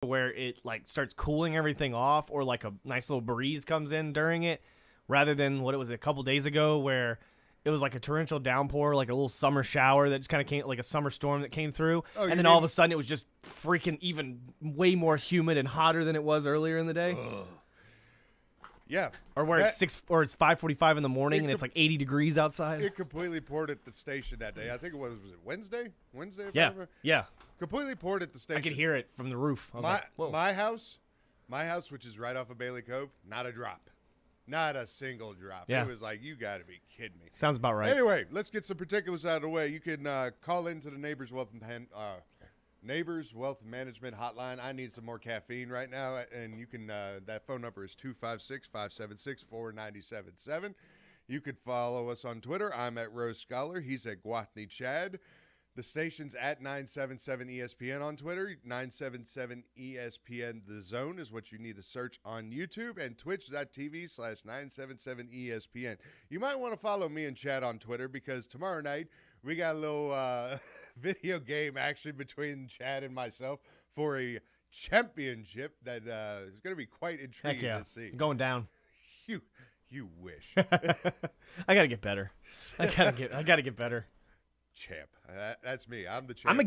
where it like starts cooling everything off, or like a nice little breeze comes in during it, rather than what it was a couple days ago where it was like a torrential downpour, like a little summer shower that just kind of came, like a summer storm that came through, and then all of a sudden it was just freaking even way more humid and hotter than it was earlier in the day. Ugh. Yeah. Or where it's 5:45 in the morning and it's like 80 degrees outside. It completely poured at the station that day. I think it was it Wednesday? Wednesday? Yeah. Completely poured at the station. I could hear it from the roof. I was like, whoa. My house, which is right off of Bailey Cove, not a drop. Not a single drop. Yeah. It was like, you got to be kidding me. Sounds about right. Anyway, let's get some particulars out of the way. You can call into the Neighbors Wealth Management hotline. I need some more caffeine right now, and you can. That phone number is 256-576-4977. You could follow us on Twitter. I'm at Rose Scholar. He's at Guathny Chad. The station's at 977ESPN on Twitter. 977ESPN The Zone is what you need to search on YouTube, and twitch.tv/977ESPN. You might want to follow me and Chad on Twitter, because tomorrow night we got a little video game action between Chad and myself for a championship that is going to be quite intriguing to see. Going down. You wish. I gotta get better. I gotta get better. Champ. That's me. I'm the champ. I'm a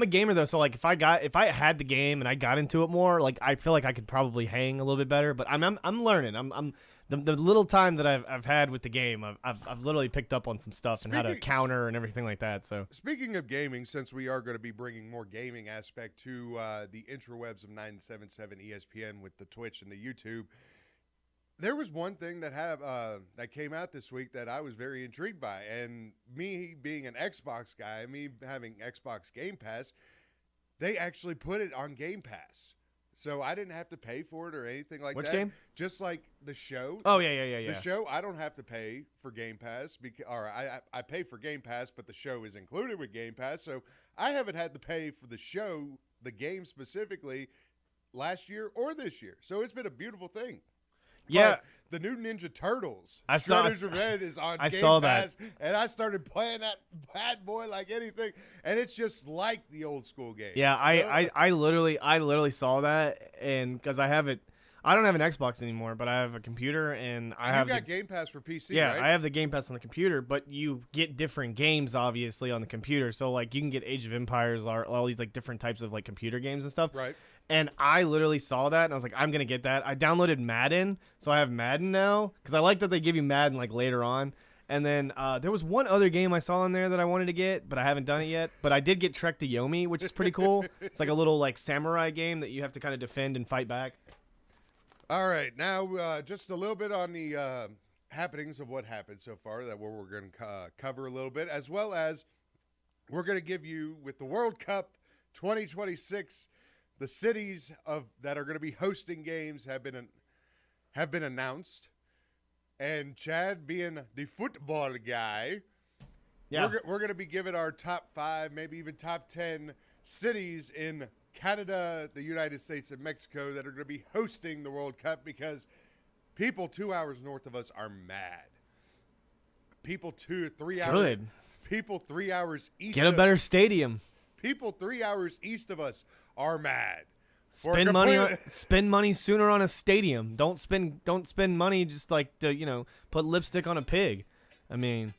gamer though. So like if I had the game and I got into it more, like I feel like I could probably hang a little bit better. But I'm learning. I'm the little time that I've had with the game, I've literally picked up on some stuff and how to counter and everything like that. So speaking of gaming, since we are going to be bringing more gaming aspect to the interwebs of 977 ESPN with the Twitch and the YouTube. There was one thing that came out this week that I was very intrigued by, and me being an Xbox guy, me having Xbox Game Pass, they actually put it on Game Pass. So I didn't have to pay for it or anything like that. Which game? Just like the show. Oh, yeah. The show, I don't have to pay for Game Pass. I pay for Game Pass, but the show is included with Game Pass. So I haven't had to pay for the show, the game specifically, last year or this year. So it's been a beautiful thing. Yeah, but the new Ninja Turtles, Shredder's Revenge, is on Game Pass, and I started playing that bad boy like anything, and it's just like the old school game. Yeah, I literally saw that, and because I don't have an Xbox anymore, but I have a computer, and you got Game Pass for PC. Yeah, right? I have the Game Pass on the computer, but you get different games obviously on the computer. So like you can get Age of Empires, or all these like different types of like computer games and stuff. Right. And I literally saw that, and I was like, I'm going to get that. I downloaded Madden, so I have Madden now, because I like that they give you Madden, like, later on. And then there was one other game I saw in there that I wanted to get, but I haven't done it yet. But I did get Trek to Yomi, which is pretty cool. It's like a little, like, samurai game that you have to kind of defend and fight back. All right. Now, just a little bit on the happenings of what happened so far, that we're going to cover a little bit, as well as we're going to give you, with the World Cup 2026, the cities that are going to be hosting games have been announced, and Chad, being the football guy, we're going to be giving our top 5, maybe even top 10 cities in Canada, the United States, and Mexico that are going to be hosting the World Cup, because people 2 hours north of us are mad. People 3 hours. Good. People 3 hours east. Get a better stadium. People 3 hours east of us are mad. Spend money sooner on a stadium. Don't spend money just like to, put lipstick on a pig. I mean,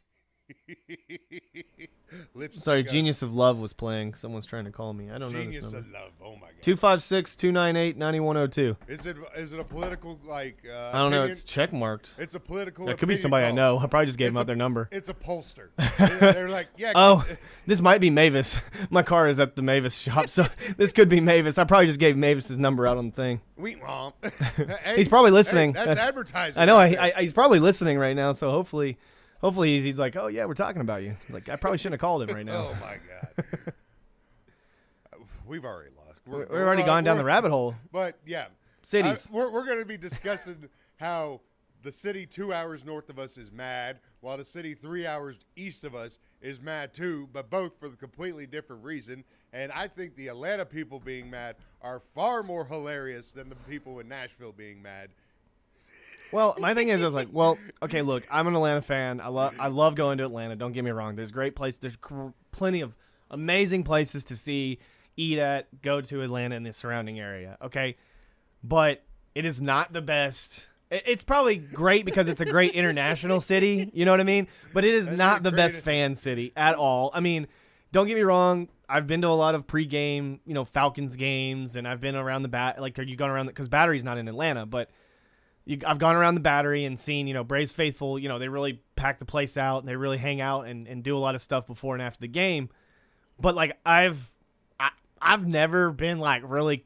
sorry, Genius of Love was playing. Someone's trying to call me. I don't know. Genius of Love. Oh my god. 256-298-9102. Is it a political I don't know. It's check marked. It's a political. It could be somebody I know. I probably just gave them out their number. It's a pollster. They're like, yeah. Oh, this might be Mavis. My car is at the Mavis shop, so this could be Mavis. I probably just gave Mavis's number out on the thing. Hey, he's probably listening. Hey, that's advertising. I know. He's probably listening right now. So hopefully he's like, oh yeah, we're talking about you. He's like, I probably shouldn't have called him right now. Oh my god. We've already lost. We've already gone down the rabbit hole. But yeah, cities. We're going to be discussing how the city 2 hours north of us is mad, while the city 3 hours east of us is mad too, but both for the completely different reason. And I think the Atlanta people being mad are far more hilarious than the people in Nashville being mad. Well, my thing is, I was like, well, okay, look, I'm an Atlanta fan. I love going to Atlanta. Don't get me wrong. There's great places. There's plenty of amazing places to see, eat at, go to Atlanta and the surrounding area. Okay, but it is not the best. It's probably great because it's a great international city. You know what I mean? But it is not the best fan city at all. I mean, don't get me wrong. I've been to a lot of pregame, Falcons games, and I've been around the you gone around because Battery's not in Atlanta, but I've gone around the Battery and seen, Braves faithful. They really pack the place out and they really hang out and do a lot of stuff before and after the game. But like I've never been like really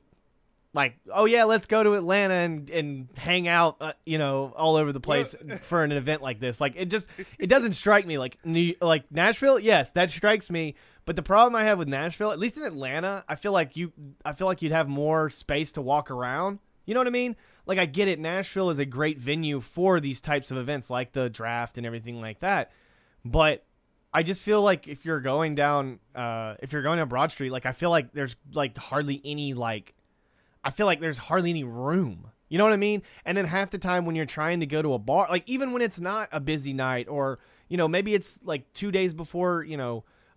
like, oh yeah, let's go to Atlanta and hang out, all over the place for an event like this. Like it doesn't strike me like Nashville. Yes, that strikes me. But the problem I have with Nashville, at least in Atlanta, I feel like you'd have more space to walk around. You know what I mean? Like I get it. Nashville is a great venue for these types of events like the draft and everything like that. But I just feel like if you're going down Broad Street, like I feel like there's like hardly any room. You know what I mean? And then half the time when you're trying to go to a bar, like even when it's not a busy night or, maybe it's like 2 days before,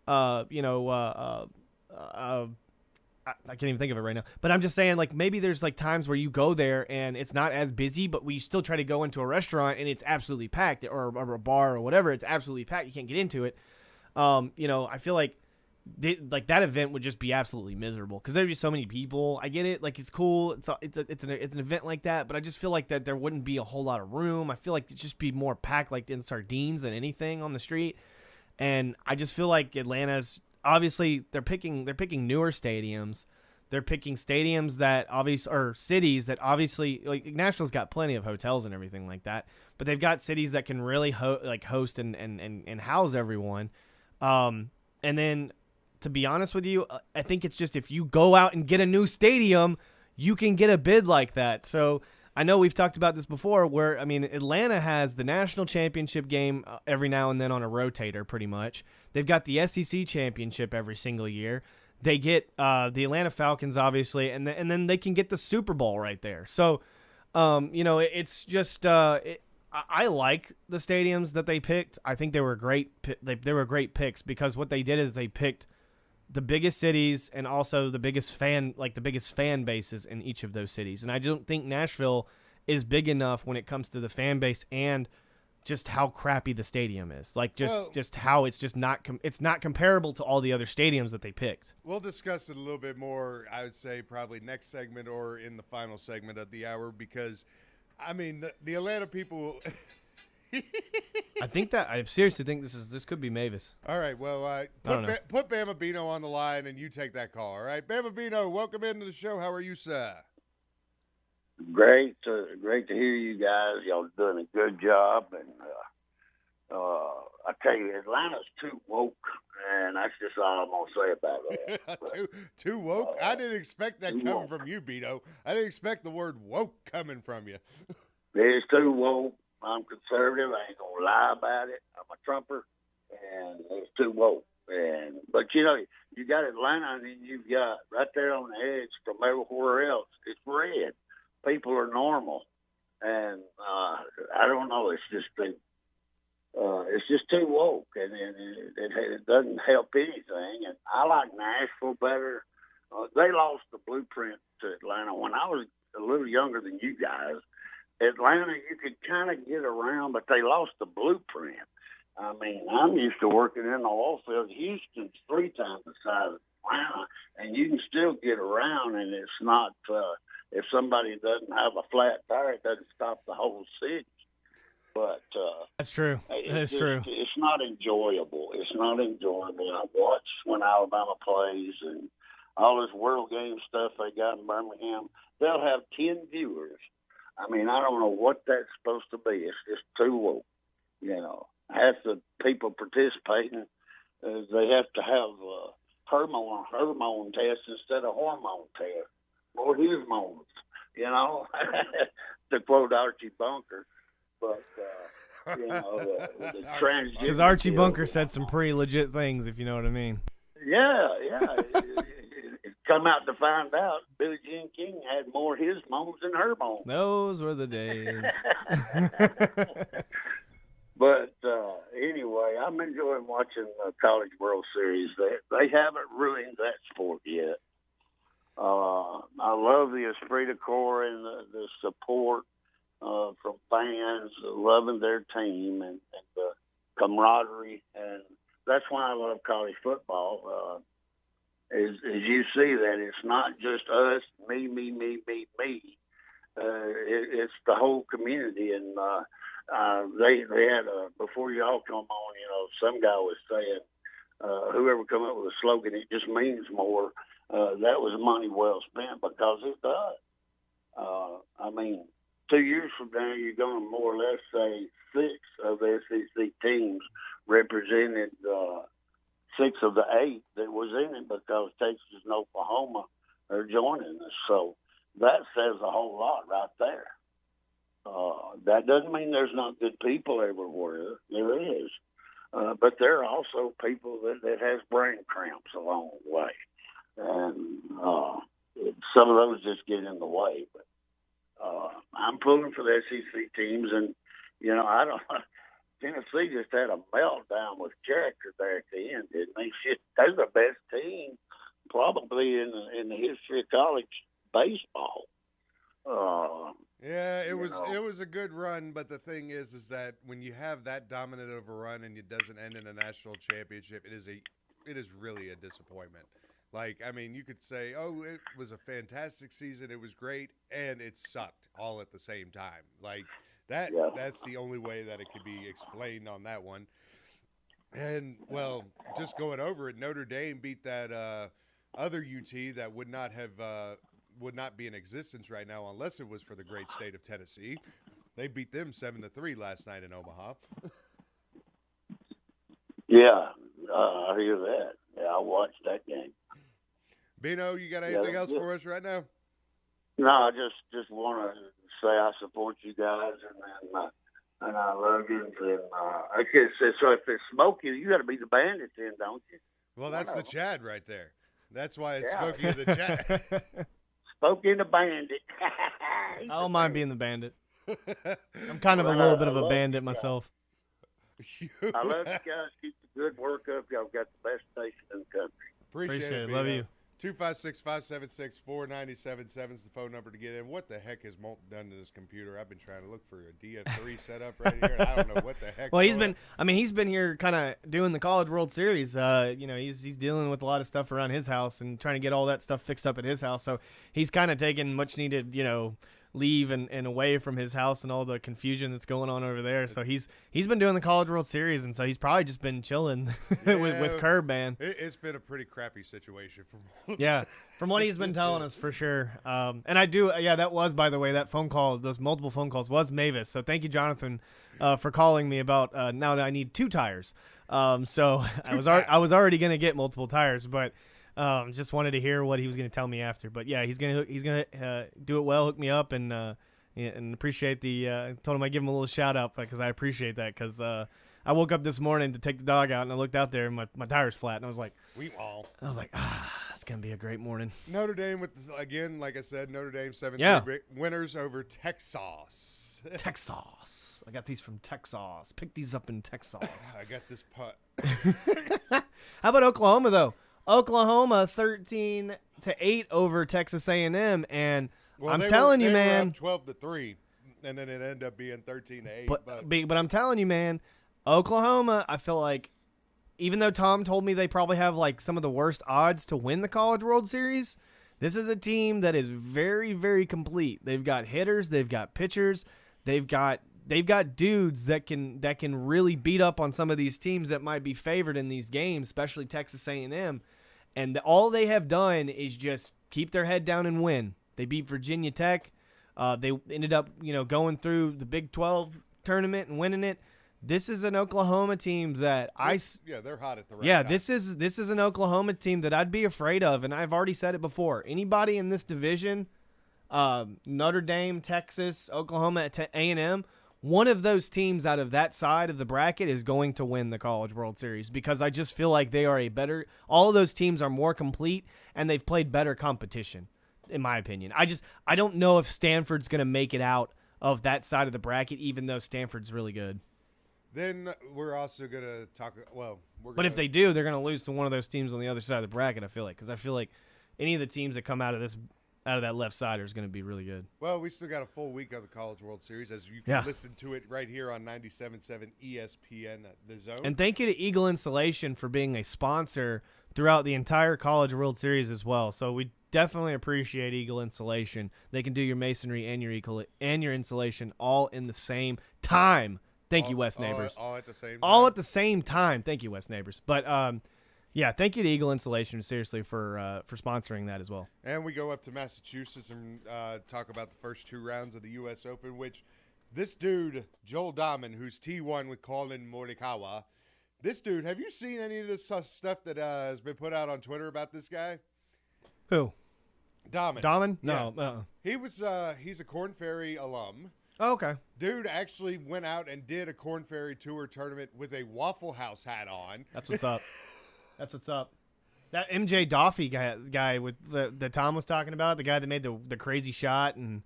I can't even think of it right now, but I'm just saying like maybe there's like times where you go there and it's not as busy, but we still try to go into a restaurant and it's absolutely packed or a bar or whatever. It's absolutely packed. You can't get into it. I feel like that event would just be absolutely miserable because there'd be so many people. I get it. Like it's cool. It's an event like that, but I just feel like that there wouldn't be a whole lot of room. I feel like it'd just be more packed like in sardines than anything on the street. And I just feel like Atlanta's obviously they're picking newer stadiums. They're picking stadiums that obviously or cities that obviously like Nashville's got plenty of hotels and everything like that, but they've got cities that can really host and house everyone. And then to be honest with you, I think it's just if you go out and get a new stadium, you can get a bid like that. So I know we've talked about this before where, I mean, Atlanta has the national championship game every now and then on a rotator pretty much. They've got the SEC championship every single year. They get the Atlanta Falcons, obviously, and then they can get the Super Bowl right there. So, it's just I like the stadiums that they picked. I think they were great. They were great picks because what they did is they picked the biggest cities and also the biggest fan bases in each of those cities. And I don't think Nashville is big enough when it comes to the fan base and just how crappy the stadium is. Like just how it's just not it's not comparable to all the other stadiums that they picked. We'll discuss it a little bit more, I would say probably next segment or in the final segment of the hour because I mean the Atlanta people I seriously think this could be Mavis. All right, well, put Bama Bino on the line and you take that call. All right, Bama Bino, welcome into the show. How are you, sir? Great to hear you guys. Y'all doing a good job, and I tell you, Atlanta's too woke, and that's just all I'm gonna say about that. But, too woke? I didn't expect that coming from you, Bino. I didn't expect the word woke coming from you. It's too woke. I'm conservative. I ain't gonna lie about it. I'm a Trumper, and it's too woke. But you got Atlanta, and then you've got right there on the edge from everywhere else. It's red. People are normal, and I don't know. It's just too woke, and it doesn't help anything. And I like Nashville better. They lost the blueprint to Atlanta when I was a little younger than you guys. Atlanta, you could kind of get around, but they lost the blueprint. I mean, I'm used to working in the oil field. Houston's 3 times the size of Atlanta, and you can still get around, and it's not if somebody doesn't have a flat tire, it doesn't stop the whole city. But that's true. That's true. It's not enjoyable. It's not enjoyable. I watch when Alabama plays and all this World Game stuff they got in Birmingham. They'll have 10 viewers. I mean, I don't know what that's supposed to be. It's just too woke. Half the people participating, they have to have hormone tests instead of hormone tests. Or hormones, to quote Archie Bunker. But, the transgender. Because Archie Bunker said some pretty legit things, if you know what I mean. Yeah. It come out to find out Billie Jean King had more hormones than hormones. Those were the days. But anyway, I'm enjoying watching the College World Series. They haven't ruined that sport yet. I love the esprit de corps and the support from fans loving their team and the camaraderie, and that's why I love college football. Is you see that it's not just us, me, me, me, me, me. It's the whole community, and they had before y'all come on. Some guy was saying whoever come up with a slogan, it just means more. That was money well spent because it does. I mean, 2 years from now, you're going to more or less say 6 of the SEC teams represented 6 of the 8 that was in it because Texas and Oklahoma are joining us. So that says a whole lot right there. That doesn't mean there's not good people everywhere. There is. But there are also people that has brain cramps along the way. And some of those just get in the way. But I'm pulling for the SEC teams, and I don't. Tennessee just had a meltdown with character there at the end. They're the best team probably in the history of college baseball. Yeah, it was a good run, but the thing is that when you have that dominant of a run and it doesn't end in a national championship, it is really a disappointment. Like, I mean, you could say, oh, it was a fantastic season, it was great, and it sucked all at the same time. Like that's the only way that it could be explained on that one. And well, just going over it, Notre Dame beat that other UT that would not be in existence right now unless it was for the great state of Tennessee. They beat them 7-3 last night in Omaha. Yeah, I hear that. Yeah, I watched that game. Bino, you got anything else for us right now? No, I just want to say I support you guys, and I love you. And I guess so. If it's Smokey, you got to be the Bandit then, don't you? Well, that's the Chad right there. That's why it's Smokey the Chad. Smokey the Bandit. I don't mind being the Bandit. I'm kind of a little bit of a bandit myself. I love you guys. Keep the good work up. Y'all got the best station in the country. Appreciate it. Love you. 256-576-4977 is the phone number to get in. What the heck has Molt done to this computer? I've been trying to look for a DF3 setup right here. I don't know what the heck. Well, he's been here kind of doing the College World Series. He's dealing with a lot of stuff around his house and trying to get all that stuff fixed up at his house. So he's kind of taking much needed, leave and away from his house and all the confusion that's going on over there. So he's been doing the College World Series, and so he's probably just been chilling with Curb, man. It's been a pretty crappy situation for Molt. Yeah, from what he's been telling us for sure. And I do, that was, by the way, that phone call, those multiple phone calls was Mavis. So thank you, Jonathan, for calling me about now that I need 2 tires. So I was already gonna get multiple tires, but. Just wanted to hear what he was going to tell me after, but yeah, he's gonna do it well, hook me up, and appreciate the. Told him I'd give him a little shout out because I appreciate that because I woke up this morning to take the dog out and I looked out there and my tire's flat and I was like, it's gonna be a great morning. Notre Dame again, like I said, Notre Dame 7-3 winners over Texas. Texas. I got these from Texas. Pick these up in Texas. I got this putt. How about Oklahoma though? Oklahoma 13-8 over Texas A&M, and I'm telling you, man, 12-3, and then it ended up being 13-8. But I'm telling you, man, Oklahoma, I feel like, even though Tom told me they probably have like some of the worst odds to win the College World Series, this is a team that is very, very complete. They've got hitters, they've got pitchers, they've got dudes that can really beat up on some of these teams that might be favored in these games, especially Texas A&M. And all they have done is just keep their head down and win. They beat Virginia Tech. They ended up, going through the Big 12 tournament and winning it. This is an Oklahoma team that they're hot at the right time. This is an Oklahoma team that I'd be afraid of, and I've already said it before. Anybody in this division, Notre Dame, Texas, Oklahoma, A&M, one of those teams out of that side of the bracket is going to win the College World Series because I just feel like they are all of those teams are more complete and they've played better competition, in my opinion. I don't know if Stanford's going to make it out of that side of the bracket, even though Stanford's really good. Then we're also going to talk, but if they do, they're going to lose to one of those teams on the other side of the bracket, I feel like, because I feel like any of the teams that come out of that left side is going to be really good. Well, we still got a full week of the College World Series, as you can listen to it right here on 97.7 ESPN, The Zone. And thank you to Eagle Insulation for being a sponsor throughout the entire College World Series as well. So we definitely appreciate Eagle Insulation. They can do your masonry and your insulation all in the same time. Thank you, West Neighbors. All at the same time. All at the same time. Thank you, West Neighbors. But yeah, thank you to Eagle Insulation, seriously, for sponsoring that as well. And we go up to Massachusetts and talk about the first 2 rounds of the U.S. Open, which this dude, Joel Dahman, who's T1 with Colin Morikawa, this dude, have you seen any of this stuff that has been put out on Twitter about this guy? Who? Dahman. Dahman? No. Yeah. He's a Korn Ferry alum. Oh, okay. Dude actually went out and did a Korn Ferry Tour tournament with a Waffle House hat on. That's what's up. That's what's up. That MJ Doffy guy with the Tom was talking about, the guy that made the crazy shot and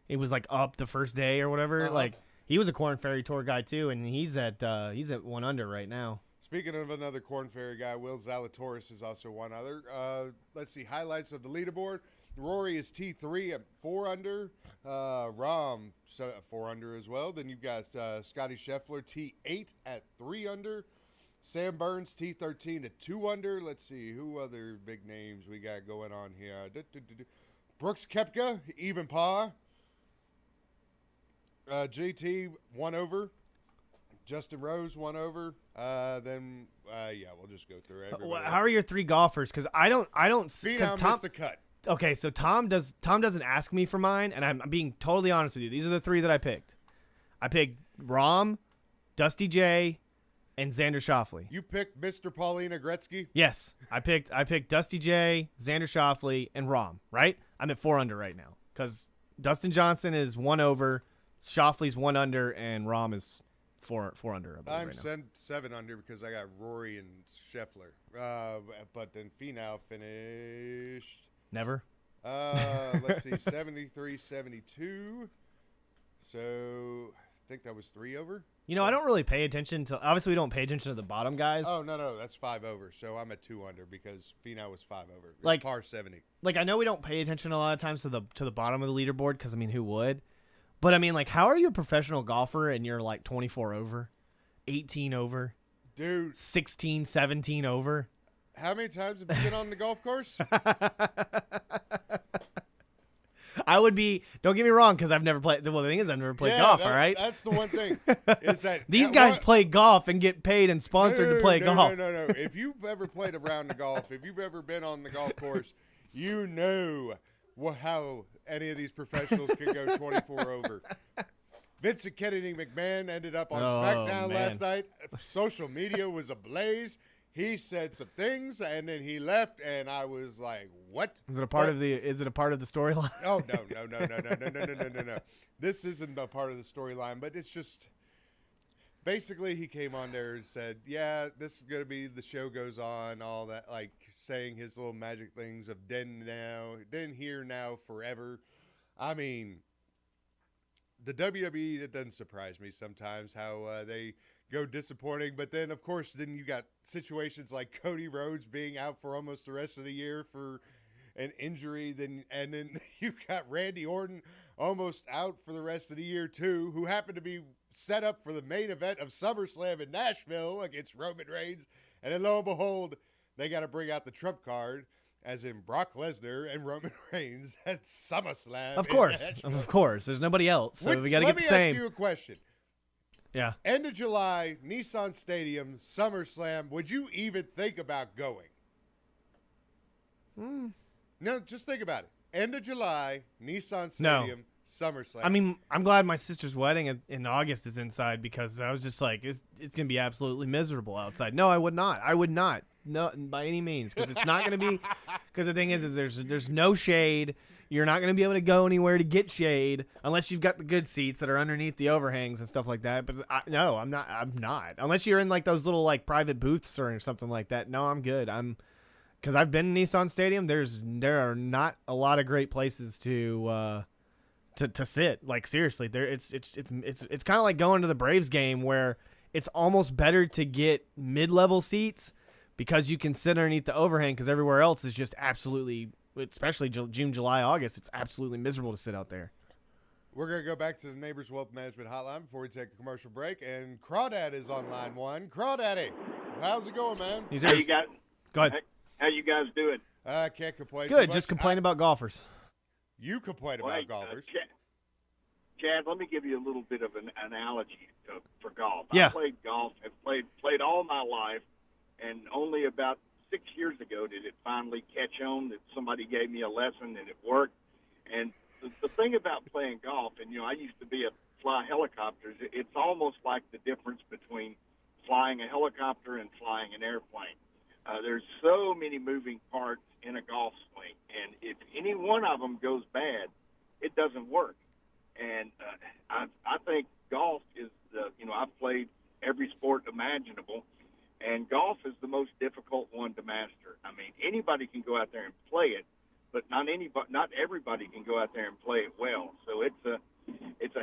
he was like up the first day or whatever. Like he was a Korn Ferry Tour guy too, and he's at 1 under right now. Speaking of another Korn Ferry guy, Will Zalatoris is also 1 other. Let's see highlights of the leaderboard. Rory is T3 at 4 under. Rahm 4 under as well. Then you've got Scotty Scheffler T8 at 3 under. Sam Burns T13 at 2 under. Let's see who other big names we got going on here. Brooks Koepka even par. JT 1 over. Justin Rose 1 over. Then we'll just go through everybody. How are your 3 golfers? Because I don't. Finau missed the cut. Okay, so Tom doesn't ask me for mine, and I'm being totally honest with you. These are the 3 that I picked. I picked Rahm, Dusty J, and Xander Schauffele. You picked Mr. Paulina Gretzky? Yes, I picked Dusty J, Xander Schauffele, and Rahm. Right? I'm at 4 under right now because Dustin Johnson is 1 over, Schauffele's 1 under, and Rahm is 4 under. I'm right now. 7 under because I got Rory and Scheffler. But then Finau finished. Never. Let's see, 73-72. So I think that was 3 over. You know, I don't really pay attention to. Obviously, we don't pay attention to the bottom guys. Oh no, that's 5 over. So I'm at 2 under because Finau was 5 over. It's like par 70. Like I know we don't pay attention a lot of times to the bottom of the leaderboard because I mean, who would? But I mean, like, how are you a professional golfer and you're like 24 over, 18 over, dude, 16, 17 over? How many times have you been on the golf course? I would be. Don't get me wrong, because I've never played. Well, the thing is, I've never played golf. All right, that's the one thing. Is that these guys play golf and get paid and sponsored to play golf? No. If you've ever played a round of golf, if you've ever been on the golf course, you know how any of these professionals can go 24 over. Vincent Kennedy McMahon ended up on SmackDown last night. Social media was ablaze. He said some things and then he left, and I was like, "What? Is it a part of the storyline?" Oh no. This isn't a part of the storyline, but it's just basically he came on there and said, "Yeah, this is gonna be the show goes on, all that, like saying his little magic things of then here now forever." I mean, the WWE, it doesn't surprise me sometimes how they go disappointing, but then of course then you got situations like Cody Rhodes being out for almost the rest of the year for an injury, and then you got Randy Orton almost out for the rest of the year too, who happened to be set up for the main event of SummerSlam in Nashville against Roman Reigns, and then lo and behold, they got to bring out the trump card, as in Brock Lesnar and Roman Reigns at SummerSlam. Of course, there's nobody else, so we got to get the same. Let me ask you a question. Yeah. End of July, Nissan Stadium, SummerSlam. Would you even think about going? No, just think about it. End of July, Nissan Stadium, SummerSlam. I mean, I'm glad my sister's wedding in August is inside because I was just like, it's going to be absolutely miserable outside. No, I would not. No, by any means, because it's not going to be. Because the thing is there's no shade. You're not going to be able to go anywhere to get shade unless you've got the good seats that are underneath the overhangs and stuff like that. But no, I'm not. Unless you're in like those little like private booths or something like that. No, I'm good. Because I've been in Nissan Stadium. There are not a lot of great places to sit. Like seriously, it's kind of like going to the Braves game where it's almost better to get mid-level seats because you can sit underneath the overhang because everywhere else is just absolutely especially June, July, August, it's absolutely miserable to sit out there. We're going to go back to the Neighbors Wealth Management Hotline before we take a commercial break. And Crawdad is on line one. Crawdaddy, how's it going, man? He's How you guys? Go ahead. How you guys doing? I can't complain. Good. too much. Just complain about golfers. You complain about golfers. Chad, let me give you a little bit of an analogy for golf. Yeah. I played golf and played all my life, and only about 6 years ago did it finally catch on that somebody gave me a lesson and it worked. And the thing about playing golf, and I used to fly helicopters. It's almost like the difference between flying a helicopter and flying an airplane. There's so many moving parts in a golf swing, and if any one of them goes bad, it doesn't work. And I think golf is I've played every sport imaginable, and golf is the most difficult one to master. I mean, anybody can go out there and play it, but not everybody can go out there and play it well. So it's a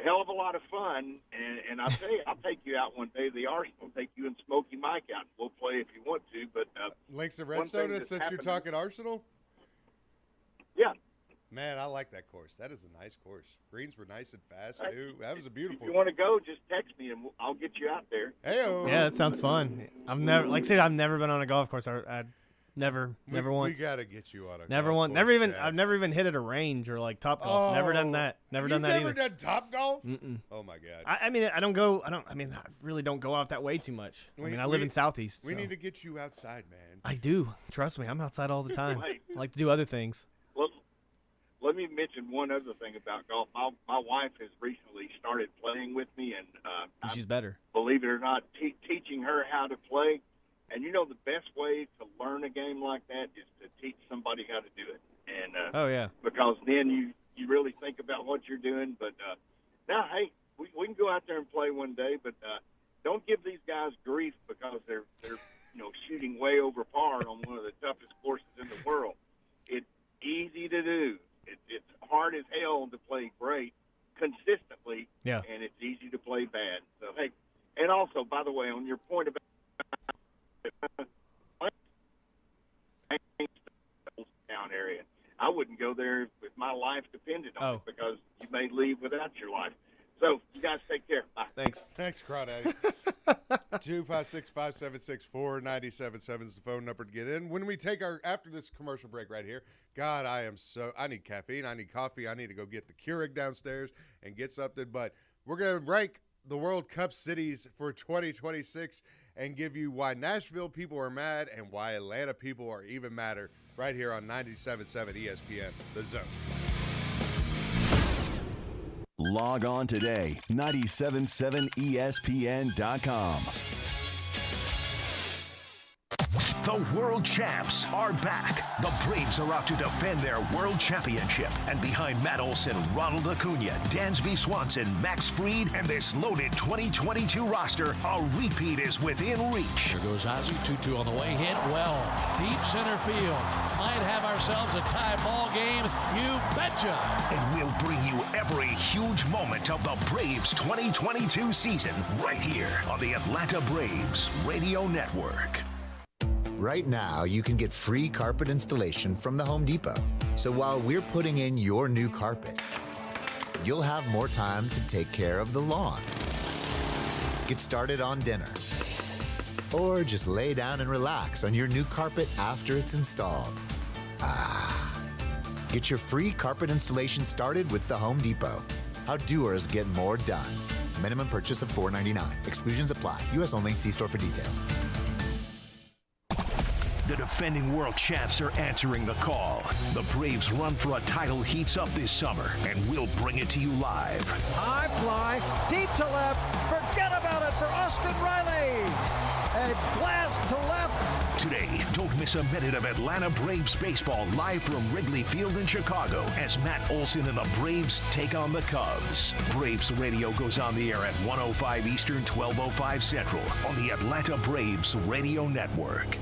hell of a lot of fun, and I'll tell you, I'll take you out one day to the Arsenal, take you and Smokey Mike out. We'll play if you want to, but Links to Redstone, since you're talking Arsenal? Yeah. Man, I like that course. That is a nice course. Greens were nice and fast, too. That was a beautiful. If you want to go, just text me, and I'll get you out there. Hey-o. Yeah, that sounds fun. I've never been on a golf course. I never once. We gotta get you on a Never golf once. course, I've never even hit at a range or like Top Golf. Never done that. Never done that You've either. never done Top Golf? Mm-mm. Oh my God. I really don't go out that way too much. I live in Southeast. We so. need to get you outside, man. I do. Trust me, I'm outside all the time. Right. I like to do other things. Well, let me mention one other thing about golf. My wife has recently started playing with me, and She's better. believe it or not, teaching her how to play. And the best way to learn a game like that is to teach somebody how to do it. And Oh yeah. because then you really think about what you're doing. But now, hey, we can go out there and play one day, but don't give these guys grief because they're shooting way over par on one of the toughest courses in the world. It's easy to do. It's hard as hell to play great consistently, Yeah. and it's easy to play bad. So, hey, and also, by the way, on your point about down area, I wouldn't go there if my life depended on it because you may leave without your life. So, you guys take care. Bye. Thanks. Thanks, Crawdaddy. 256-576-4977 is the phone number to get in. When we take after this commercial break right here, God, I need caffeine, I need coffee, I need to go get the Keurig downstairs and get something. But we're going to rank the World Cup cities for 2026 and give you why Nashville people are mad and why Atlanta people are even madder right here on 97.7 ESPN, The Zone. Log on today, 977ESPN.com. The world champs are back. The Braves are out to defend their world championship. And behind Matt Olson, Ronald Acuna, Dansby Swanson, Max Fried, and this loaded 2022 roster, a repeat is within reach. Here goes Ozzie, 2-2 on the way, hit well. Deep center field. Might have ourselves a tie ball game. You betcha. And we'll bring you every huge moment of the Braves 2022 season right here on the Atlanta Braves Radio Network. Right now, you can get free carpet installation from the Home Depot. So while we're putting in your new carpet, you'll have more time to take care of the lawn, get started on dinner, or just lay down and relax on your new carpet after it's installed. Get your free carpet installation started with the Home Depot. How doers get more done. Minimum purchase of $4.99. Exclusions apply. U.S. only. See store for details. The defending world champs are answering the call. The Braves' run for a title heats up this summer, and we'll bring it to you live. High fly, deep to left. Forget about it for Austin Riley. And blast to left. Today, don't miss a minute of Atlanta Braves baseball live from Wrigley Field in Chicago as Matt Olson and the Braves take on the Cubs. Braves Radio goes on the air at 1:05 Eastern, 12:05 Central on the Atlanta Braves Radio Network.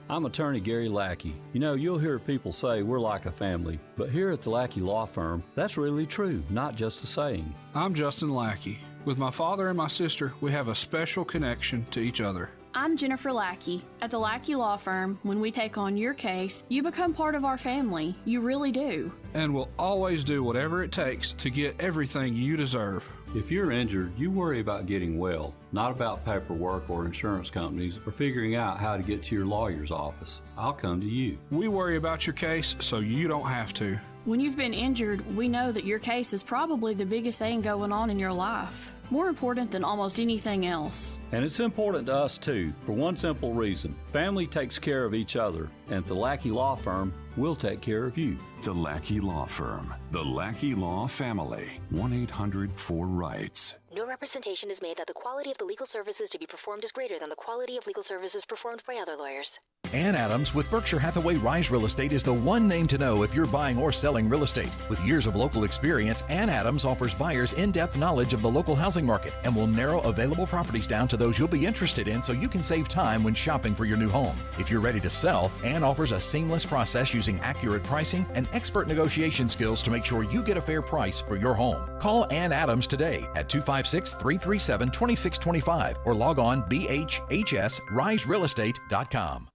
I'm attorney Gary Lackey. You'll hear people say we're like a family, but here at the Lackey Law Firm, that's really true, not just a saying. I'm Justin Lackey. With my father and my sister, we have a special connection to each other. I'm Jennifer Lackey. At the Lackey Law Firm, when we take on your case, you become part of our family. You really do. And we'll always do whatever it takes to get everything you deserve. If you're injured, you worry about getting well, not about paperwork or insurance companies or figuring out how to get to your lawyer's office. I'll come to you. We worry about your case so you don't have to. When you've been injured, we know that your case is probably the biggest thing going on in your life. More important than almost anything else. And it's important to us too, for one simple reason. Family takes care of each other, and at the Lackey Law Firm, we'll take care of you. The Lackey Law Firm. The Lackey Law Family. 1-800-4-RIGHTS. No representation is made that the quality of the legal services to be performed is greater than the quality of legal services performed by other lawyers. Ann Adams with Berkshire Hathaway Rise Real Estate is the one name to know if you're buying or selling real estate. With years of local experience, Ann Adams offers buyers in-depth knowledge of the local housing market and will narrow available properties down to those you'll be interested in so you can save time when shopping for your new home. If you're ready to sell, Ann offers a seamless process using accurate pricing and expert negotiation skills to make sure you get a fair price for your home. Call Ann Adams today at 256-337-2625 or log on bhhsriserealestate.com.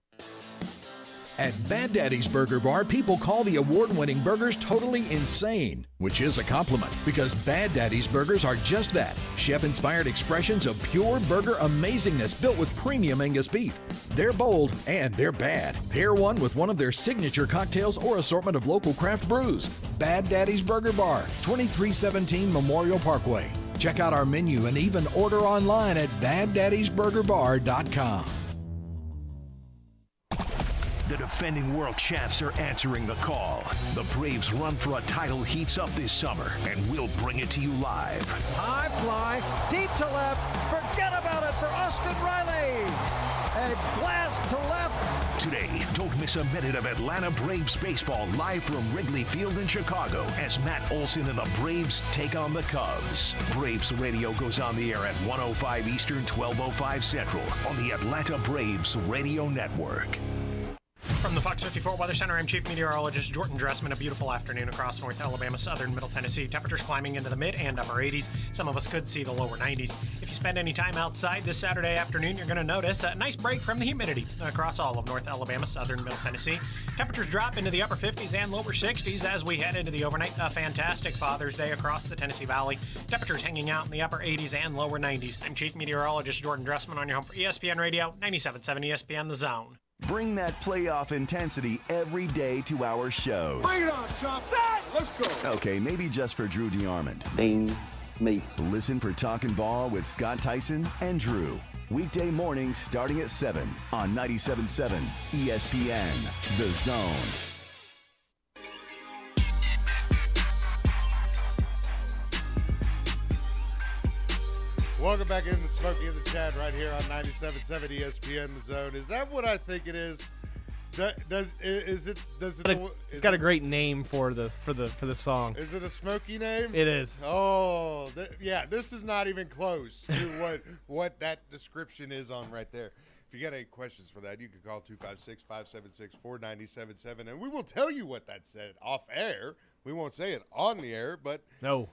At Bad Daddy's Burger Bar, people call the award-winning burgers totally insane, which is a compliment because Bad Daddy's burgers are just that, chef-inspired expressions of pure burger amazingness built with premium Angus beef. They're bold and they're bad. Pair one with one of their signature cocktails or assortment of local craft brews. Bad Daddy's Burger Bar, 2317 Memorial Parkway. Check out our menu and even order online at BadDaddy'sBurgerBar.com. The defending world champs are answering the call. The Braves' run for a title heats up this summer, and we'll bring it to you live. High fly, deep to left, forget about it for Austin Riley. A blast to left. Today, don't miss a minute of Atlanta Braves baseball live from Wrigley Field in Chicago as Matt Olson and the Braves take on the Cubs. Braves Radio goes on the air at 1:05 Eastern, 12:05 Central on the Atlanta Braves Radio Network. From the Fox 54 Weather Center, I'm Chief Meteorologist Jordan Dressman. A beautiful afternoon across North Alabama, southern Middle Tennessee. Temperatures climbing into the mid and upper 80s. Some of us could see the lower 90s. If you spend any time outside this Saturday afternoon, you're going to notice a nice break from the humidity across all of North Alabama, southern Middle Tennessee. Temperatures drop into the upper 50s and lower 60s as we head into the overnight. A fantastic Father's Day across the Tennessee Valley. Temperatures hanging out in the upper 80s and lower 90s. I'm Chief Meteorologist Jordan Dressman on your home for ESPN Radio, 97.7 ESPN The Zone. Bring that playoff intensity every day to our shows. Bring it on, Chop. Let's go. Okay, maybe just for Drew DeArmond. Ding. Me. Listen for Talkin' Ball with Scott Tyson and Drew. Weekday mornings starting at 7 on 97.7 ESPN The Zone. Welcome back into Smokey and the Chad right here on 97.7 ESPN The Zone. Is that what I think it is? It's got a great name for the song. Is it a Smokey name? It is. Oh, yeah. This is not even close to what that description is on right there. If you got any questions for that, you can call 256-576-4977, and we will tell you what that said off air. We won't say it on the air, but no.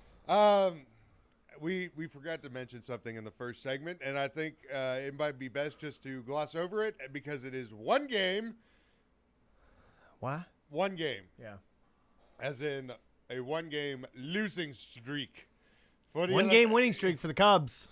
We forgot to mention something in the first segment, and I think it might be best just to gloss over it because it is one game. What? One game. Yeah. As in a one-game losing streak. One-game winning streak for the Cubs.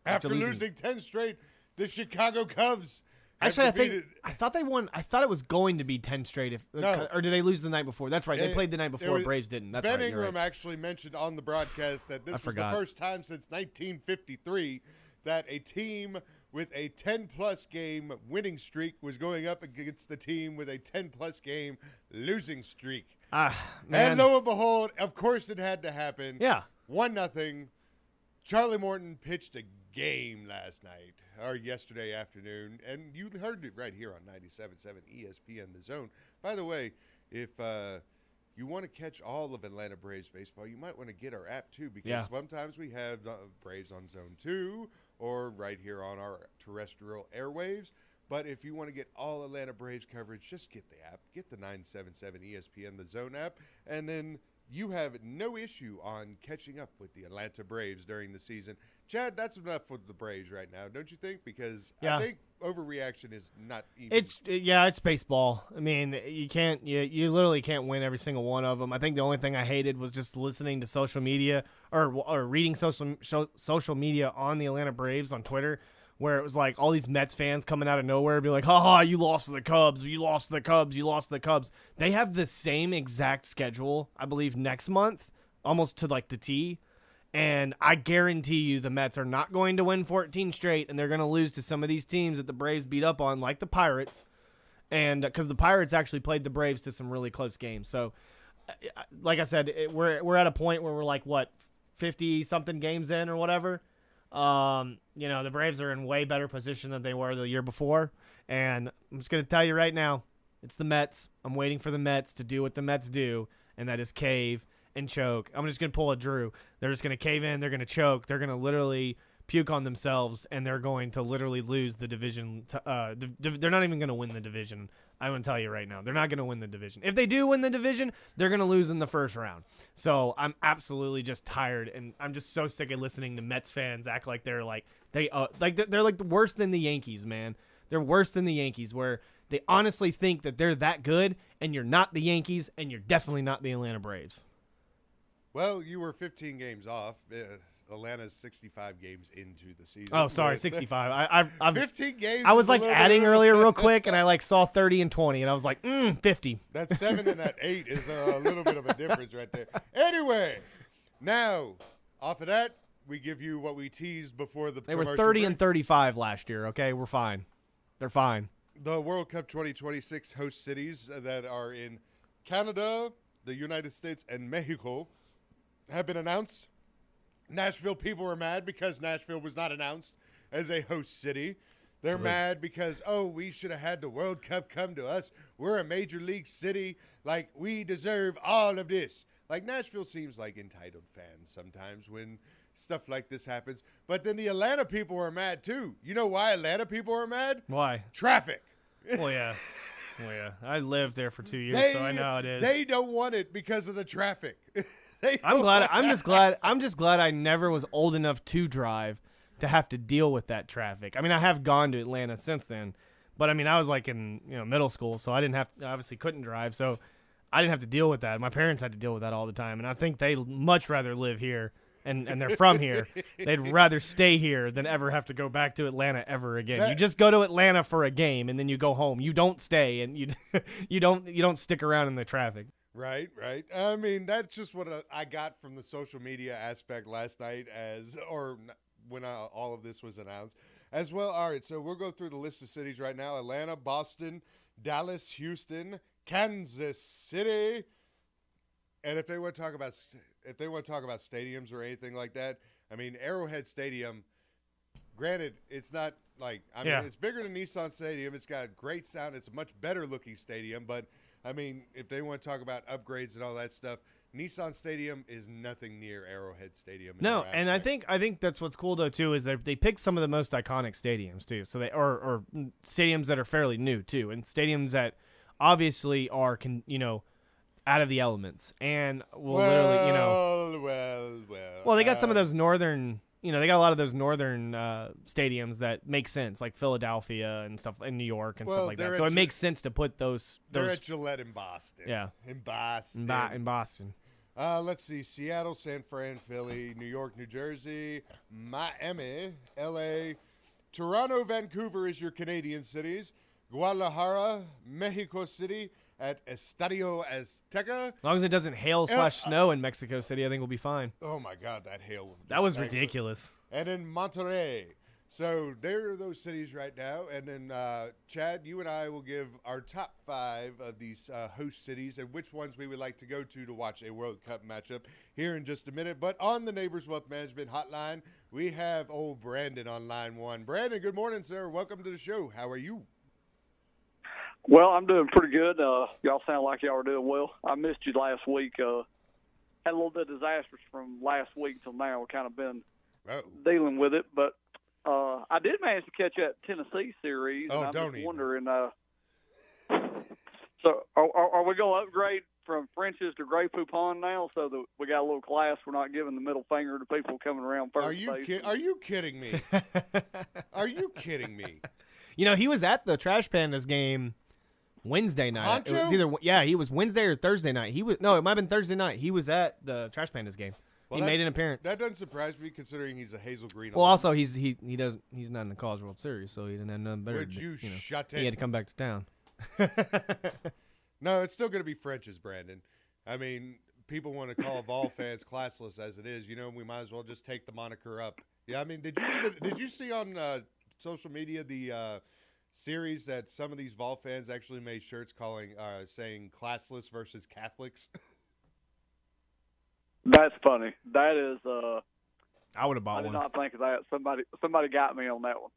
After losing 10 straight, the Chicago Cubs. Actually, I thought they won. I thought it was going to be 10 straight. Or did they lose the night before? That's right. They played the night before. Braves didn't. That's Ben right. Ingram actually mentioned on the broadcast that this was the first time since 1953 that a team with a 10-plus game winning streak was going up against the team with a 10-plus game losing streak. Man. And lo and behold, of course it had to happen. Yeah. 1-0. Charlie Morton pitched a game last night or yesterday afternoon, and you heard it right here on 97.7 ESPN The Zone. By the way, if you want to catch all of Atlanta Braves baseball, you might want to get our app too, because sometimes we have Braves on Zone 2 or right here on our terrestrial airwaves. But if you want to get all Atlanta Braves coverage, just get the app. Get the 977 ESPN The Zone app, and then you have no issue on catching up with the Atlanta Braves during the season. Chad, that's enough for the Braves right now, don't you think? Because I think overreaction is not even. It's baseball. I mean, you literally can't win every single one of them. I think the only thing I hated was just listening to social media or reading social media on the Atlanta Braves on Twitter, where it was like all these Mets fans coming out of nowhere be like, ha, you lost to the Cubs, you lost to the Cubs, you lost to the Cubs. They have the same exact schedule, I believe, next month, almost to like the T. And I guarantee you the Mets are not going to win 14 straight, and they're going to lose to some of these teams that the Braves beat up on, like the Pirates. And because the Pirates actually played the Braves to some really close games. So, like I said, we're at a point where we're like, 50-something games in or whatever. The Braves are in way better position than they were the year before. And I'm just going to tell you right now, it's the Mets. I'm waiting for the Mets to do what the Mets do, and that is cave and choke. I'm just going to pull a Drew. They're just going to cave in. They're going to choke. They're going to literally puke on themselves, and they're going to literally lose the division. They're not even going to win the division. I'm going to tell you right now. They're not going to win the division. If they do win the division, they're going to lose in the first round. So I'm absolutely just tired, and I'm just so sick of listening to Mets fans act like they're like worse than the Yankees, man. They're worse than the Yankees, where they honestly think that they're that good, and you're not the Yankees, and you're definitely not the Atlanta Braves. Well, you were 15 games off. Atlanta's 65 games into the season. Oh, sorry, 65. I've 15 games. I was like adding earlier real quick, and I like saw 30 and 20, and I was like, 50. That 7 and that 8 is a little bit of a difference right there. Anyway, now off of that, we give you what we teased before the. They were 30 break. and 35 last year. Okay, we're fine. They're fine. The World Cup 2026 host cities that are in Canada, the United States, and Mexico have been announced. Nashville people are mad because Nashville was not announced as a host city. They're mad because, we should have had the World Cup come to us. We're a major league city. Like, we deserve all of this. Like, Nashville seems like entitled fans sometimes when stuff like this happens. But then the Atlanta people are mad, too. You know why Atlanta people are mad? Why? Traffic. Well, yeah. I lived there for 2 years, so I know how it is. They don't want it because of the traffic. I'm just glad I never was old enough to drive to have to deal with that traffic. I mean, I have gone to Atlanta since then, but I mean, I was like in middle school, so I obviously couldn't drive, so I didn't have to deal with that. My parents had to deal with that all the time, and I think they much rather live here and they're from here. They'd rather stay here than ever have to go back to Atlanta ever again. You just go to Atlanta for a game and then you go home. You don't stay and you don't stick around in the traffic. Right. I mean, that's just what I got from the social media aspect last night when all of this was announced as well. All right, so we'll go through the list of cities right now. Atlanta, Boston, Dallas, Houston, Kansas City. And if they want to talk about stadiums or anything like that, I mean, Arrowhead Stadium, granted, it's not like, it's bigger than Nissan Stadium. It's got great sound. It's a much better looking stadium, but I mean, if they want to talk about upgrades and all that stuff, Nissan Stadium is nothing near Arrowhead Stadium. No, and I think that's what's cool though too is that they pick some of the most iconic stadiums too. So they or stadiums that are fairly new too, and stadiums that obviously are out of the elements and will literally Well, they got some of those northern. They got a lot of those northern stadiums that make sense, like Philadelphia and stuff in New York and stuff like that. So it makes sense to put those. They're at Gillette in Boston. Yeah. In Boston. In Boston. Let's see. Seattle, San Fran, Philly, New York, New Jersey, Miami, L.A., Toronto, Vancouver is your Canadian cities. Guadalajara, Mexico City at Estadio Azteca. As long as it doesn't hail/snow in Mexico City, I think we'll be fine. Oh, my God, that hail. That was ridiculous. And in Monterrey. So there are those cities right now. And then, Chad, you and I will give our top 5 of these host cities and which ones we would like to go to watch a World Cup matchup here in just a minute. But on the Neighbors Wealth Management Hotline, we have old Brandon on line 1. Brandon, good morning, sir. Welcome to the show. How are you? Well, I'm doing pretty good. Y'all sound like y'all are doing well. I missed you last week. Had a little bit of disasters from last week till now. We've kind of been dealing with it. But I did manage to catch that Tennessee series. Oh, and I'm don't just even. wondering, so are we going to upgrade from French's to Grey Poupon now, so that we got a little class. We're not giving the middle finger to people coming around first. Are you kidding me? Are you kidding me? You know, he was at the Trash Pandas game Wednesday night. Honcho? It was he was Wednesday or Thursday night. It might have been Thursday night. He was at the Trash Pandas game. Well, he made an appearance. That doesn't surprise me, considering he's a Hazel Green. Well, also he's not in the College World Series, so he didn't have nothing better. Would you shut it? He had to come back to town. No, it's still going to be French's, Brandon. I mean, people want to call Vol fans classless as it is. You know, we might as well just take the moniker up. Yeah, I mean, did you see on social media the series that some of these Vol fans actually made shirts saying classless versus Catholics? That's funny. That is. I would have bought one. I did not think of that. Somebody got me on that one.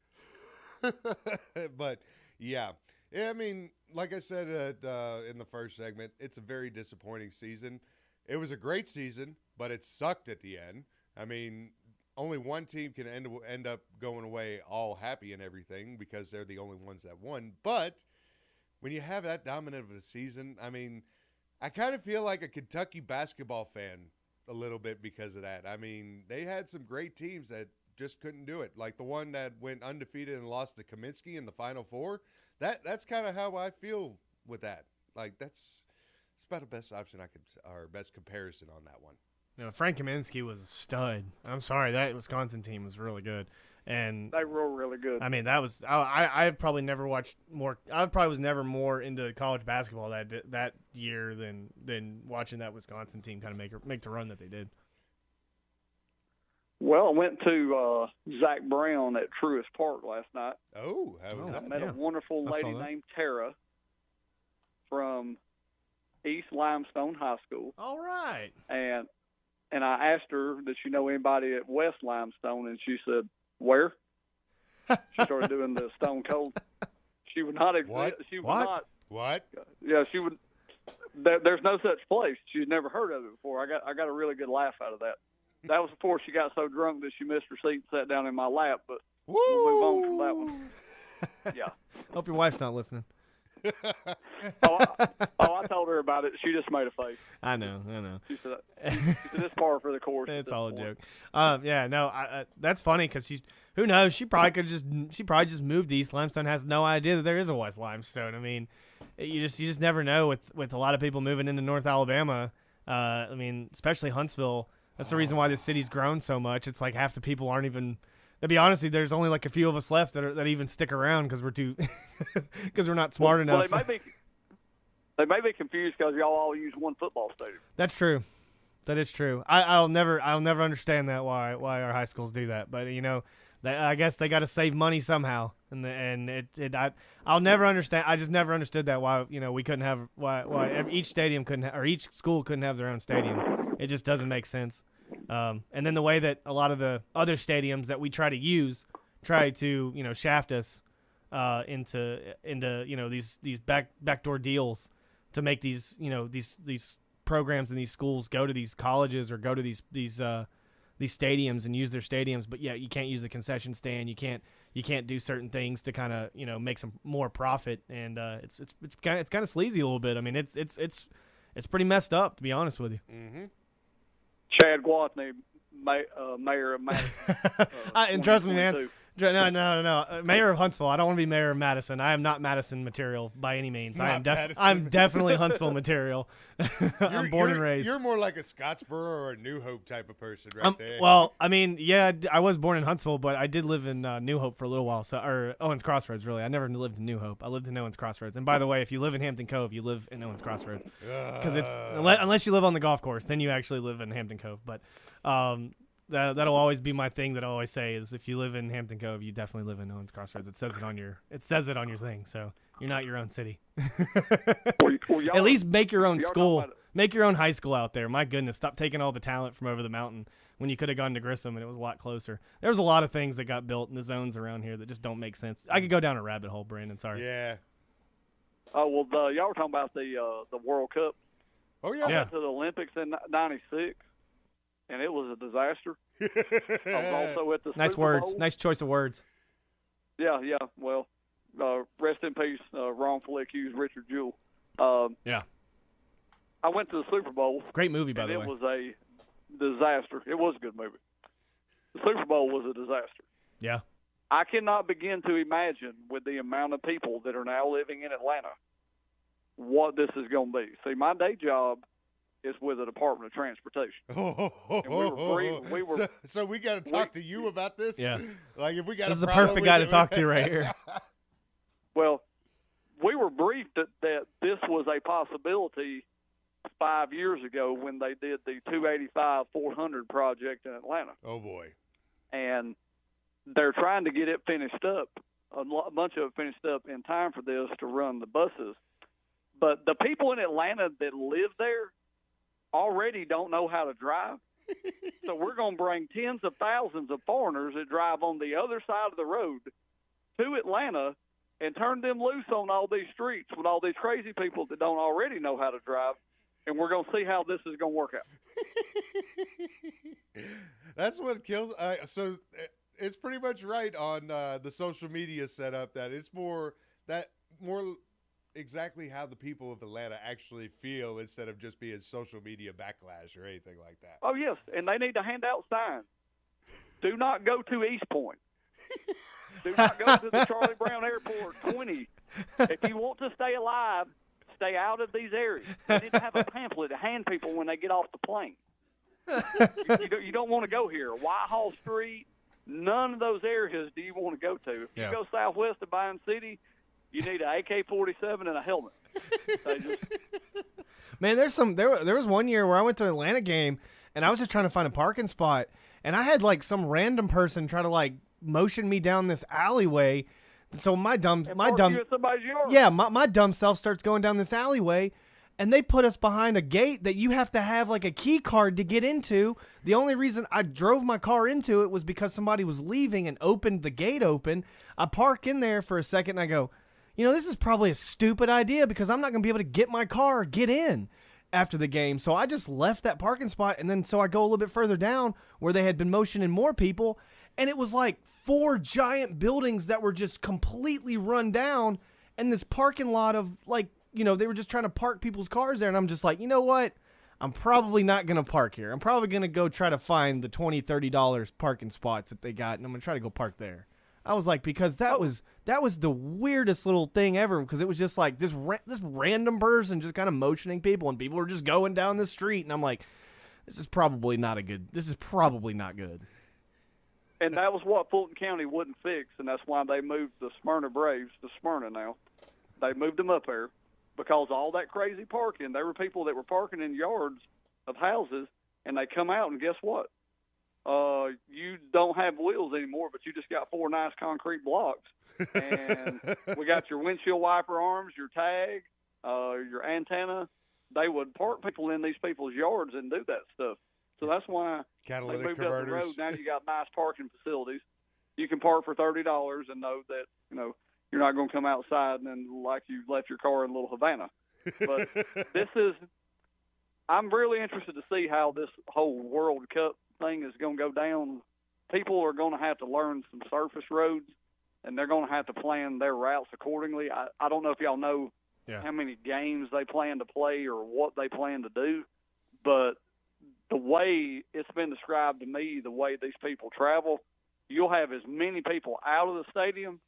But yeah, I mean, like I said in the first segment, it's a very disappointing season. It was a great season, but it sucked at the end. I mean, only one team can end up going away all happy and everything because they're the only ones that won. But when you have that dominant of a season, I mean, I kind of feel like a Kentucky basketball fan a little bit because of that. I mean, they had some great teams that just couldn't do it. Like the one that went undefeated and lost to Kaminsky in the Final Four. That's kind of how I feel with that. Like that's about the best option or best comparison on that one. You know, Frank Kaminsky was a stud. I'm sorry, that Wisconsin team was really good, and they were really good. I mean, that was I've probably never watched more. I probably was never more into college basketball that year than watching that Wisconsin team kind of make the run that they did. Well, I went to Zach Brown at Truist Park last night. Oh, how was that? I met a wonderful lady named Tara from East Limestone High School. All right. And I asked her, did she know anybody at West Limestone? And she said, where? She started doing the Stone Cold. She would not exist. What? She would What? not. What? Yeah, she would. There's no such place. She's never heard of it before. I got a really good laugh out of that. That was before she got so drunk that she missed her seat and sat down in my lap. But we'll move on from that one. Yeah. Hope your wife's not listening. I told her about it. She just made a face. I know. She said it's par for the course. It's all a joke. Yeah, no, that's funny because who knows? She probably just moved to East Limestone. Has no idea that there is a West Limestone. I mean, you just never know with a lot of people moving into North Alabama. I mean, especially Huntsville. That's the reason why this city's grown so much. It's like half the people aren't even. To be honest, there's only like a few of us left that even stick around because we're too because we're not smart enough. Well, they may be confused because y'all all use one football stadium. That's true. That is true. I'll never understand that why our high schools do that. But you know, I guess they got to save money somehow, I'll never understand. I just never understood that why we couldn't have why each stadium couldn't or each school couldn't have their own stadium. It just doesn't make sense. And then the way that a lot of the other stadiums that we try to shaft us into these backdoor deals to make these programs in these schools go to these colleges or go to these stadiums and use their stadiums, but yeah, you can't use the concession stand. You can't do certain things to kind of make some more profit, and it's kind of sleazy a little bit. I mean, it's pretty messed up, to be honest with you. Mm-hmm. Chad Gwatney, mayor of Madison. And trust me, man. No. Mayor of Huntsville. I don't want to be mayor of Madison. I am not Madison material by any means. I'm definitely Huntsville material. I'm born and raised. You're more like a Scottsboro or a New Hope type of person, right there. Well, I mean, yeah, I was born in Huntsville, but I did live in New Hope for a little while. Or Owens Crossroads, really. I never lived in New Hope. I lived in Owens Crossroads. And by the way, if you live in Hampton Cove, you live in Owens Crossroads, because it's unless you live on the golf course, then you actually live in Hampton Cove. But that'll always be my thing that I always say is if you live in Hampton Cove, you definitely live in Owens Crossroads. It says it on your thing, so you're not your own city. At least make your own school. Make your own high school out there. My goodness, stop taking all the talent from over the mountain when you could have gone to Grissom and it was a lot closer. There's a lot of things that got built in the zones around here that just don't make sense. I could go down a rabbit hole, Brandon. Sorry. Yeah. Oh, well, y'all were talking about the World Cup. Oh, yeah. I went to the Olympics in '96. And it was a disaster. I was also at the nice Super words. Bowl. Nice choice of words. Yeah. Well, rest in peace, wrongfully accused Richard Jewell. Yeah. I went to the Super Bowl. Great movie, by the way. It was a disaster. It was a good movie. The Super Bowl was a disaster. Yeah. I cannot begin to imagine, with the amount of people that are now living in Atlanta, what this is going to be. See, my day job is with the Department of Transportation. So we got to talk to you about this? Yeah. Like if we got this is the perfect guy to talk to right here. Well, we were briefed that this was a possibility 5 years ago when they did the 285-400 project in Atlanta. Oh, boy. And they're trying to get it finished up, a bunch of it finished up in time for this to run the buses. But the people in Atlanta that live there already don't know how to drive. So we're going to bring tens of thousands of foreigners that drive on the other side of the road to Atlanta and turn them loose on all these streets with all these crazy people that don't already know how to drive. And we're going to see how this is going to work out. That's what kills. So it's pretty much right on the social media setup that it's more exactly how the people of Atlanta actually feel instead of just being social media backlash or anything like that. Oh, yes, and they need to hand out signs. Do not go to East Point. Do not go to the Charlie Brown Airport 20. If you want to stay alive, stay out of these areas. They need to have a pamphlet to hand people when they get off the plane. You don't want to go here. Whitehall Street, none of those areas do you want to go to. If you go southwest of Vine City, you need an AK-47 and a helmet. Man, there was one year where I went to an Atlanta game, and I was just trying to find a parking spot, and I had like some random person try to like motion me down this alleyway. So my dumb self starts going down this alleyway, and they put us behind a gate that you have to have like a key card to get into. The only reason I drove my car into it was because somebody was leaving and opened the gate open. I park in there for a second, and I go, this is probably a stupid idea because I'm not going to be able to get my car or get in after the game. So I just left that parking spot, and then so I go a little bit further down where they had been motioning more people, and it was like 4 giant buildings that were just completely run down, and this parking lot of like, they were just trying to park people's cars there, and I'm just like, you know what? I'm probably not going to park here. I'm probably going to go try to find the $20, $30 parking spots that they got, and I'm going to try to go park there. I was like, because that was the weirdest little thing ever, because it was just like this random person just kind of motioning people, and people were just going down the street, and I'm like, this is probably not good. And that was what Fulton County wouldn't fix, and that's why they moved the Smyrna Braves to Smyrna now. They moved them up there because all that crazy parking, there were people that were parking in yards of houses, and they come out, and guess what? You don't have wheels anymore, but you just got 4 nice concrete blocks. And we got your windshield wiper arms, your tag, your antenna. They would park people in these people's yards and do that stuff. So that's why catalytic they moved converters. up the road. Now you got nice parking facilities. You can park for $30 and know that you're not going to come outside and then like you left your car in Little Havana. But I'm really interested to see how this whole World Cup thing is going to go down. People are going to have to learn some surface roads, and they're going to have to plan their routes accordingly. I don't know if y'all know how many games they plan to play or what they plan to do, but the way it's been described to me, the way these people travel, you'll have as many people out of the stadium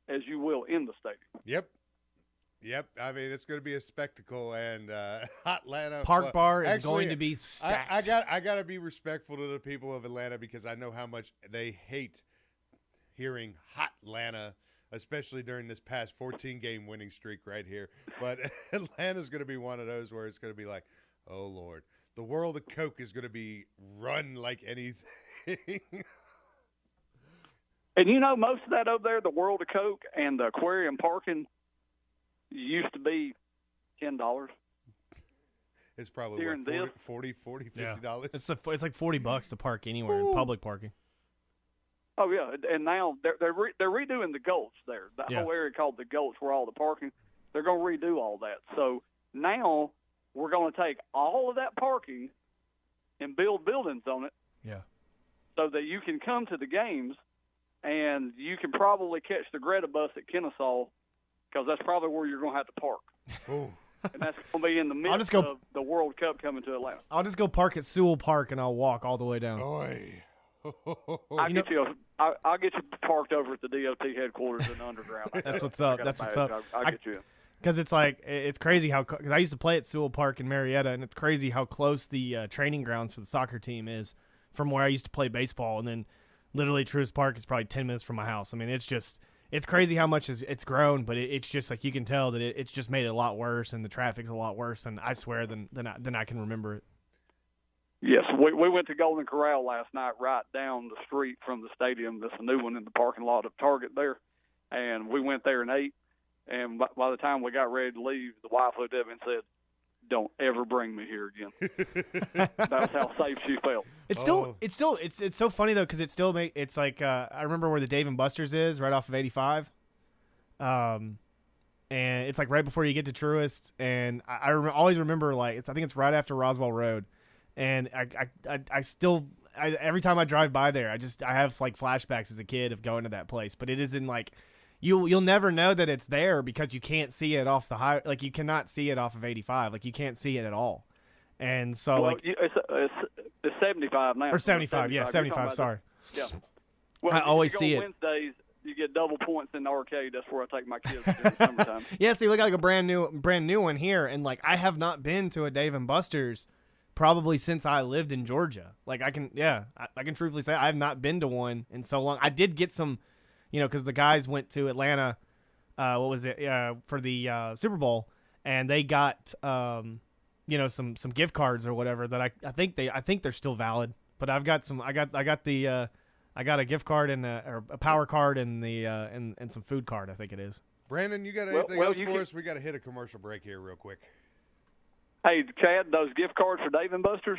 as you will in the stadium. Yep. I mean, it's going to be a spectacle, and Atlanta Park Bar is going to be stacked. I got to be respectful to the people of Atlanta because I know how much they hate hearing Hot Atlanta, especially during this past 14-game winning streak right here. But Atlanta's going to be one of those where it's going to be like, oh, Lord. The world of Coke is going to be run like anything. And most of that over there, the World of Coke and the aquarium parking used to be $10. It's probably what, $40, $50. Yeah. It's like $40 to park anywhere in public parking. Oh yeah, and now they're redoing the Gulch there. That whole area called the Gulch, where all the parking. They're going to redo all that. So now we're going to take all of that parking and build buildings on it. Yeah. So that you can come to the games, and you can probably catch the Greta bus at Kennesaw, because that's probably where you're going to have to park. Oh. and that's going to be in the midst of the World Cup coming to Atlanta. I'll just go park at Sewell Park, and I'll walk all the way down. I'll get you parked over at the DOT headquarters in the underground. That's what's up. That's what's up. I'll get you in. Because it's like, it's crazy how, because I used to play at Sewell Park in Marietta, and it's crazy how close the training grounds for the soccer team is from where I used to play baseball. And then literally Truist Park is probably 10 minutes from my house. I mean, it's crazy how much it's grown, but it's just like, you can tell that it's just made it a lot worse, and the traffic's a lot worse, and I swear, than I can remember it. Yes, we went to Golden Corral last night, right down the street from the stadium. There's a new one in the parking lot of Target there, and we went there and ate. And by the time we got ready to leave, the wife looked at me and said, "Don't ever bring me here again." That's how safe she felt. It's so funny though, because it's like I remember where the Dave and Buster's is, right off of 85, and it's like right before you get to Truist, and I always remember, like, I think it's right after Roswell Road, and I still every time I drive by there, I have like flashbacks as a kid of going to that place, but it isn't like. You'll never know that it's there because you can't see it off the high. Like, you cannot see it off of 85. Like, you can't see it at all. And so, well, it's 75 now. Or 75, yeah, 75. Sorry. Yeah. Well, I always see it. Wednesdays, you get double points in the arcade. That's where I take my kids in the summertime. Yeah, see, we got like a brand new one here, and like I have not been to a Dave and Buster's probably since I lived in Georgia. Like, I can truthfully say I have not been to one in so long. I did get some. Because the guys went to Atlanta, for the Super Bowl, and they got, some gift cards or whatever that I think they're still valid. But I've got some. I got a gift card and a power card and and some food card. I think it is. Brandon, you got anything else for us? We got to hit a commercial break here real quick. Hey, Chad, those gift cards for Dave and Buster's.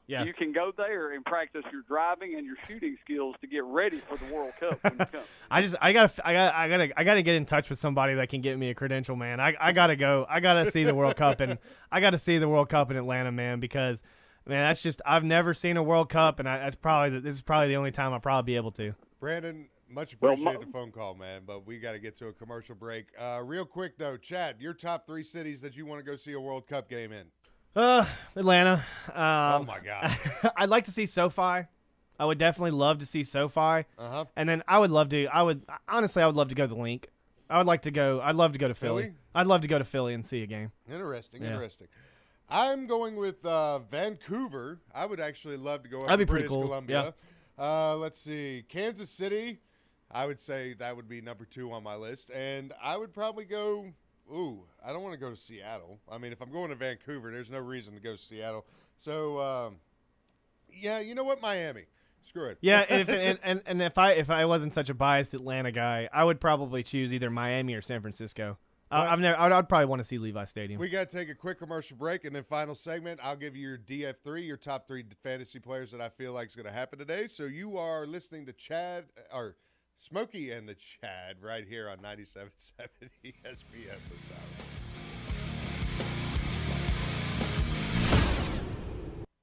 Yeah. You can go there and practice your driving and your shooting skills to get ready for the World Cup when it comes. I gotta get in touch with somebody that can get me a credential, man. I gotta go. I gotta see the World Cup, and I gotta see the World Cup in Atlanta, man. Because, man, that's just, I've never seen a World Cup, and this is probably the only time I'll probably be able to. Brandon, much appreciate the phone call, man. But we got to get to a commercial break. Real quick though, Chad, your top 3 cities that you want to go see a World Cup game in. Atlanta. Oh my God. I'd like to see SoFi. I would definitely love to see SoFi. And then I would love to go to the Link. I'd love to go to Philly. I'd love to go to Philly and see a game. Interesting. I'm going with Vancouver. I would actually love to go up That'd to be pretty British cool. Columbia. Let's see. Kansas City. I would say that would be number 2 on my list. And I would probably go I don't want to go to Seattle. I mean, if I'm going to Vancouver, there's no reason to go to Seattle. So, yeah, you know what? Miami. Screw it. Yeah, and if I wasn't such a biased Atlanta guy, I would probably choose either Miami or San Francisco. I'd probably want to see Levi Stadium. We got to take a quick commercial break, and then final segment, I'll give you your DF3, your top 3 fantasy players that I feel like is going to happen today. So you are listening to Smokey and the Chad right here on 97.7 ESPN this hour.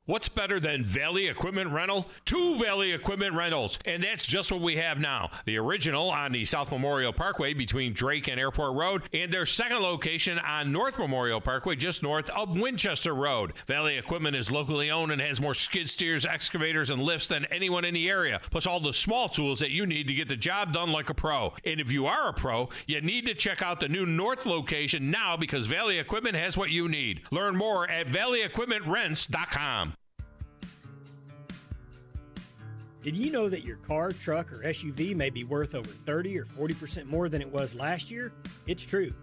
What's better than Valley Equipment Rental? 2 Valley Equipment Rentals, and that's just what we have now. The original on the South Memorial Parkway between Drake and Airport Road, and their second location on North Memorial Parkway just north of Winchester Road. Valley Equipment is locally owned and has more skid steers, excavators, and lifts than anyone in the area, plus all the small tools that you need to get the job done like a pro. And if you are a pro, you need to check out the new North location now because Valley Equipment has what you need. Learn more at valleyequipmentrents.com. Did you know that your car, truck, or SUV may be worth over 30 or 40% more than it was last year? It's true.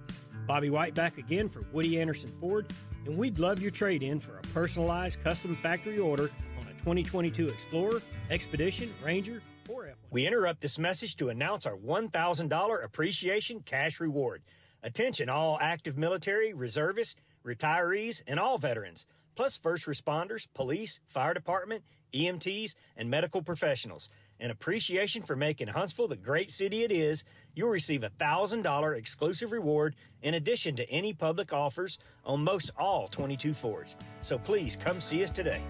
Bobby White back again for Woody Anderson Ford, and we'd love your trade-in for a personalized custom factory order on a 2022 Explorer, Expedition, Ranger, or F1. We interrupt this message to announce our $1,000 appreciation cash reward. Attention all active military, reservists, retirees, and all veterans, plus first responders, police, fire department, EMTs, and medical professionals. In appreciation for making Huntsville the great city it is, you'll receive a $1,000 exclusive reward in addition to any public offers on most all 22 Fords. So please come see us today.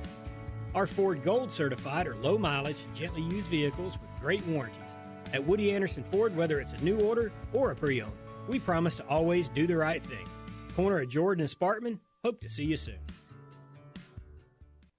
Our Ford Gold certified or low mileage, gently used vehicles with great warranties. At Woody Anderson Ford, whether it's a new order or a pre-owned, we promise to always do the right thing. corner of Jordan and Sparkman. Hope to see you soon.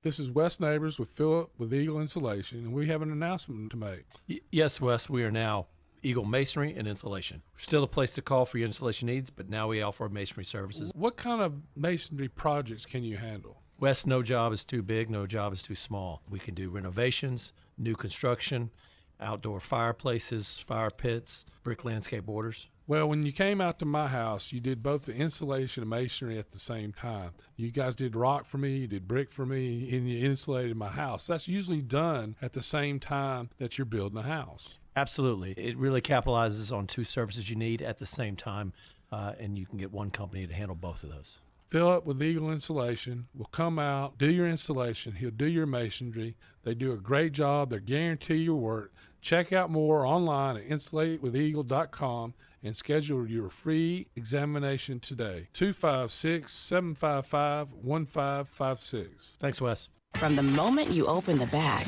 This is Wes Neighbors with Philip with Eagle Insulation, and we have an announcement to make. Yes, Wes, we are now Eagle Masonry and Insulation. We're still a place to call for your insulation needs, but now we offer masonry services. What kind of masonry projects can you handle? Wes, no job is too big, no job is too small. We can do renovations, new construction, outdoor fireplaces, fire pits, brick landscape borders. Well, when you came out to my house, you did both the insulation and masonry at the same time. You guys did rock for me, you did brick for me, and you insulated my house. That's usually done at the same time that you're building a house. Absolutely. It really capitalizes on two services you need at the same time, and you can get one company to handle both of those. Philip with Eagle Insulation will come out, do your installation. He'll do your masonry. They do a great job. They guarantee your work. Check out more online at insulatewitheagle.com and schedule your free examination today. 256-755-1556. Thanks, Wes. From the moment you open the bag,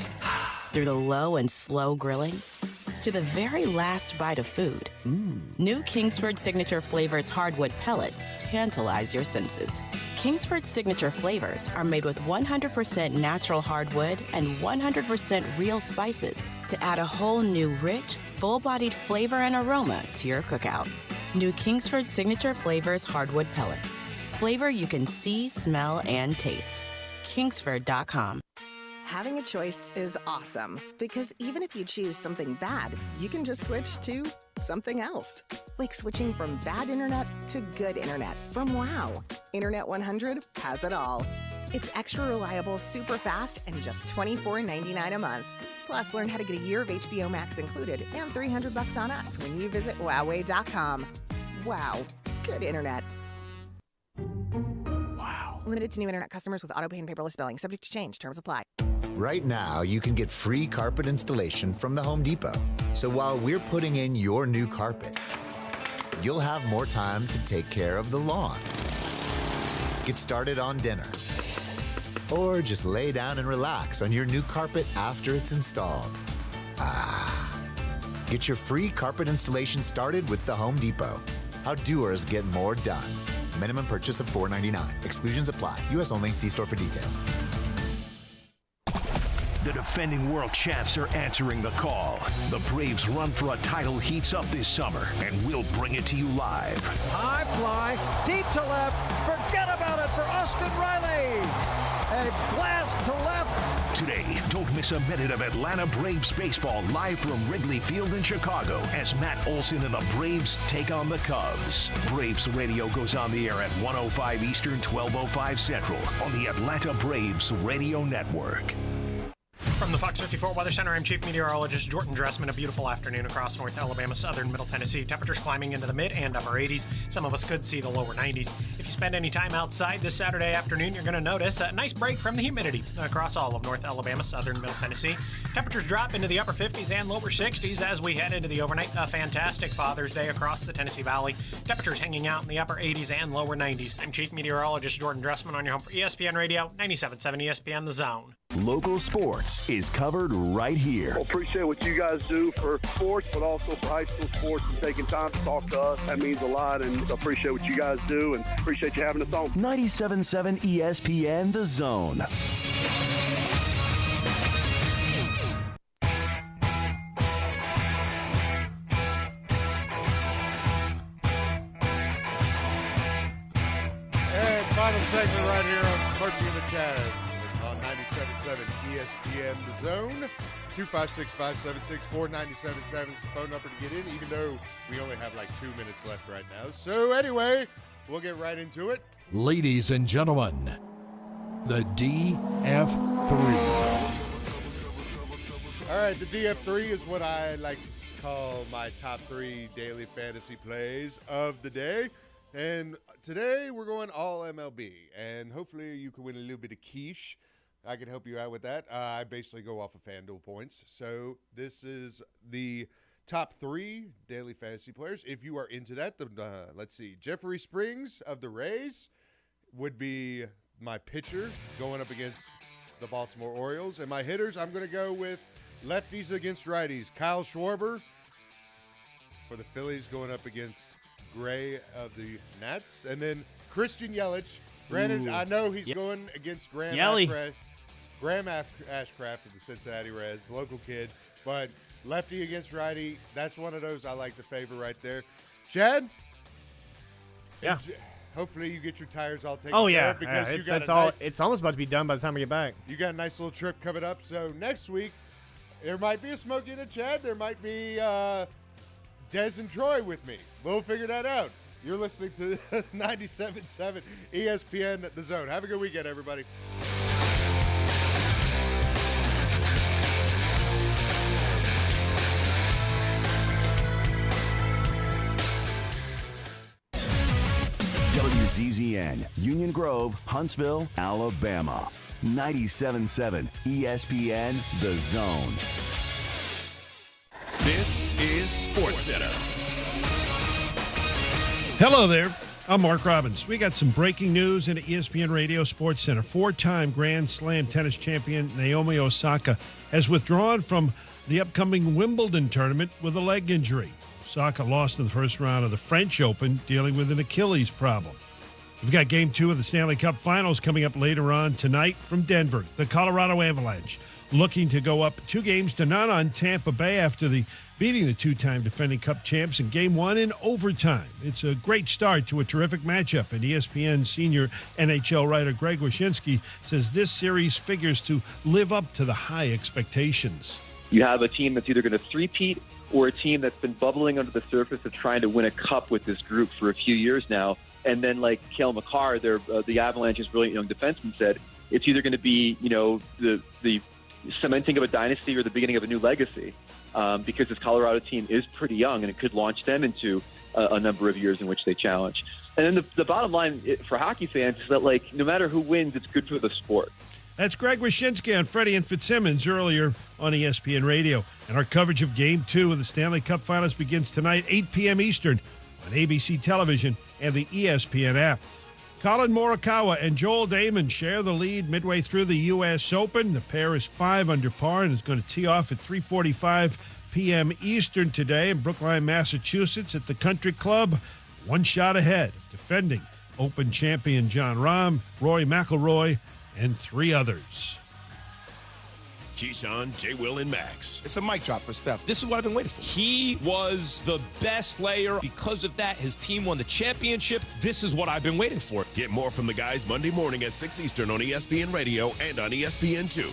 through the low and slow grilling, to the very last bite of food, new Kingsford Signature Flavors hardwood pellets tantalize your senses. Kingsford Signature Flavors are made with 100% natural hardwood and 100% real spices to add a whole new rich, full-bodied flavor and aroma to your cookout. New Kingsford Signature Flavors hardwood pellets. Flavor you can see, smell, and taste. Kingsford.com. Having a choice is awesome because even if you choose something bad, you can just switch to something else. Like switching from bad internet to good internet from WOW. Internet 100 has it all. It's extra reliable, super fast, and just $24.99 a month. Plus, learn how to get a year of HBO Max included and $300 on us when you visit wowway.com. Wow, good internet. Wow. Limited to new internet customers with auto pay and paperless billing. Subject to change. Terms apply. Right now, you can get free carpet installation from the Home Depot. So while we're putting in your new carpet, you'll have more time to take care of the lawn. Get started on dinner. Or just lay down and relax on your new carpet after it's installed. Get your free carpet installation started with the Home Depot. How doers get more done. Minimum purchase of $4.99. Exclusions apply. U.S. only. See store for details. The defending world champs are answering the call. The Braves' run for a title heats up this summer, and we'll bring it to you live. High fly, deep to left. Forget about it for Austin Riley. A blast to left. Today, don't miss a minute of Atlanta Braves baseball live from Wrigley Field in Chicago as Matt Olson and the Braves take on the Cubs. Braves Radio goes on the air at 1:05 Eastern, 12:05 Central on the Atlanta Braves Radio Network. From the Fox 54 Weather Center, I'm Chief Meteorologist Jordan Dressman. A beautiful afternoon across North Alabama, southern Middle Tennessee. Temperatures climbing into the mid and upper 80s. Some of us could see the lower 90s. If you spend any time outside this Saturday afternoon, you're going to notice a nice break from the humidity across all of North Alabama, southern Middle Tennessee. Temperatures drop into the upper 50s and lower 60s as we head into the overnight. A fantastic Father's Day across the Tennessee Valley. Temperatures hanging out in the upper 80s and lower 90s. I'm Chief Meteorologist Jordan Dressman on your home for ESPN Radio, 97.7 ESPN The Zone. Local sports is covered right here. Well, appreciate what you guys do for sports, but also for high school sports and taking time to talk to us. That means a lot, and appreciate what you guys do, and appreciate you having us on. 97.7 ESPN The Zone. And final segment right here on Smokey and the Chaz on 97.7 ESPN The Zone. 256-576-4977 is the phone number to get in, even though we only have like 2 minutes left right now. So anyway, we'll get right into it. Ladies and gentlemen, the DF3. All right, the DF3 is what I like to call my top 3 daily fantasy plays of the day. And today we're going all MLB, and hopefully you can win a little bit of quiche. I can help you out with that. I basically go off of FanDuel points. So this is the top 3 daily fantasy players. If you are into that, let's see. Jeffrey Springs of the Rays would be my pitcher going up against the Baltimore Orioles. And my hitters, I'm going to go with lefties against righties. Kyle Schwarber for the Phillies going up against Gray of the Nats. And then Christian Yelich. Granted, I know he's going against Graham Ashcraft of the Cincinnati Reds, local kid, but lefty against righty, that's one of those I like to favor right there. Chad? Yeah. Hopefully you get your tires all taken care of because you got it's almost about to be done by the time we get back. You got a nice little trip coming up. So next week, there might be a Smokey and a Chad. There might be Des and Troy with me. We'll figure that out. You're listening to 97.7 ESPN The Zone. Have a good weekend, everybody. WZZN, Union Grove, Huntsville, Alabama. 97.7 ESPN The Zone. This is SportsCenter. Hello there. I'm Mark Robbins. We got some breaking news in ESPN Radio Sports Center. Four-time Grand Slam tennis champion Naomi Osaka has withdrawn from the upcoming Wimbledon tournament with a leg injury. Osaka lost in the first round of the French Open, dealing with an Achilles problem. We've got Game 2 of the Stanley Cup Finals coming up later on tonight from Denver. The Colorado Avalanche looking to go up 2-0 on Tampa Bay after beating the two-time defending Cup champs in Game 1 in overtime. It's a great start to a terrific matchup, and ESPN senior NHL writer Greg Wyshynski says this series figures to live up to the high expectations. You have a team that's either going to three-peat or a team that's been bubbling under the surface of trying to win a cup with this group for a few years now. And then, like Cale Makar, the Avalanche's brilliant young defenseman, said, it's either going to be, the cementing of a dynasty or the beginning of a new legacy, because this Colorado team is pretty young, and it could launch them into a number of years in which they challenge. And then the bottom line for hockey fans is that, no matter who wins, it's good for the sport. That's Greg Wyshynski on Freddie and Fitzsimmons earlier on ESPN Radio. And our coverage of Game 2 of the Stanley Cup Finals begins tonight, 8 p.m. Eastern, on ABC Television and the ESPN app. Colin Morikawa and Joel Damon share the lead midway through the U.S. Open. The pair is 5 under par and is going to tee off at 3:45 p.m. Eastern today in Brookline, Massachusetts at the Country Club. One shot ahead of defending Open champion John Rahm, Rory McIlroy, and 3 others. Keyshawn, J. Will, and Max. It's a mic drop for Steph. This is what I've been waiting for. He was the best player. Because of that, his team won the championship. This is what I've been waiting for. Get more from the guys Monday morning at 6 Eastern on ESPN Radio and on ESPN2.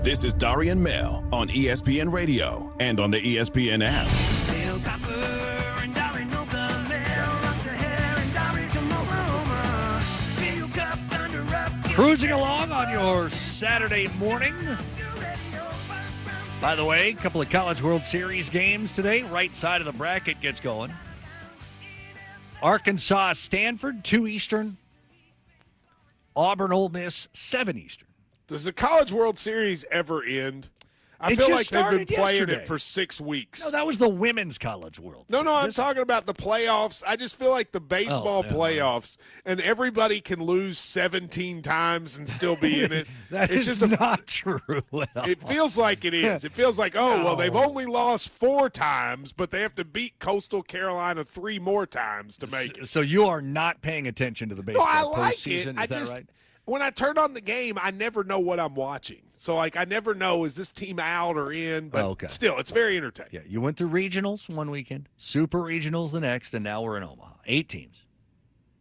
This is Darian Mail on ESPN Radio and on the ESPN app. Cruising along on your Saturday morning. By the way, a couple of College World Series games today. Right side of the bracket gets going. Arkansas, Stanford, 2 Eastern. Auburn, Ole Miss, 7 Eastern. Does the College World Series ever end? I feel like they've been playing it for 6 weeks. No, that was the Women's College World Series. No, I'm talking about the playoffs. I just feel like the baseball playoffs, and everybody can lose 17 times and still be in it. It's just not true. It feels like it is. It feels like, they've only lost 4 times, but they have to beat Coastal Carolina 3 more times to make it. So you are not paying attention to the baseball postseason, I like it. Is that right? When I turn on the game, I never know what I'm watching. So, I never know, is this team out or in? But still, it's very entertaining. Yeah, you went through regionals one weekend, super regionals the next, and now we're in Omaha. 8 teams.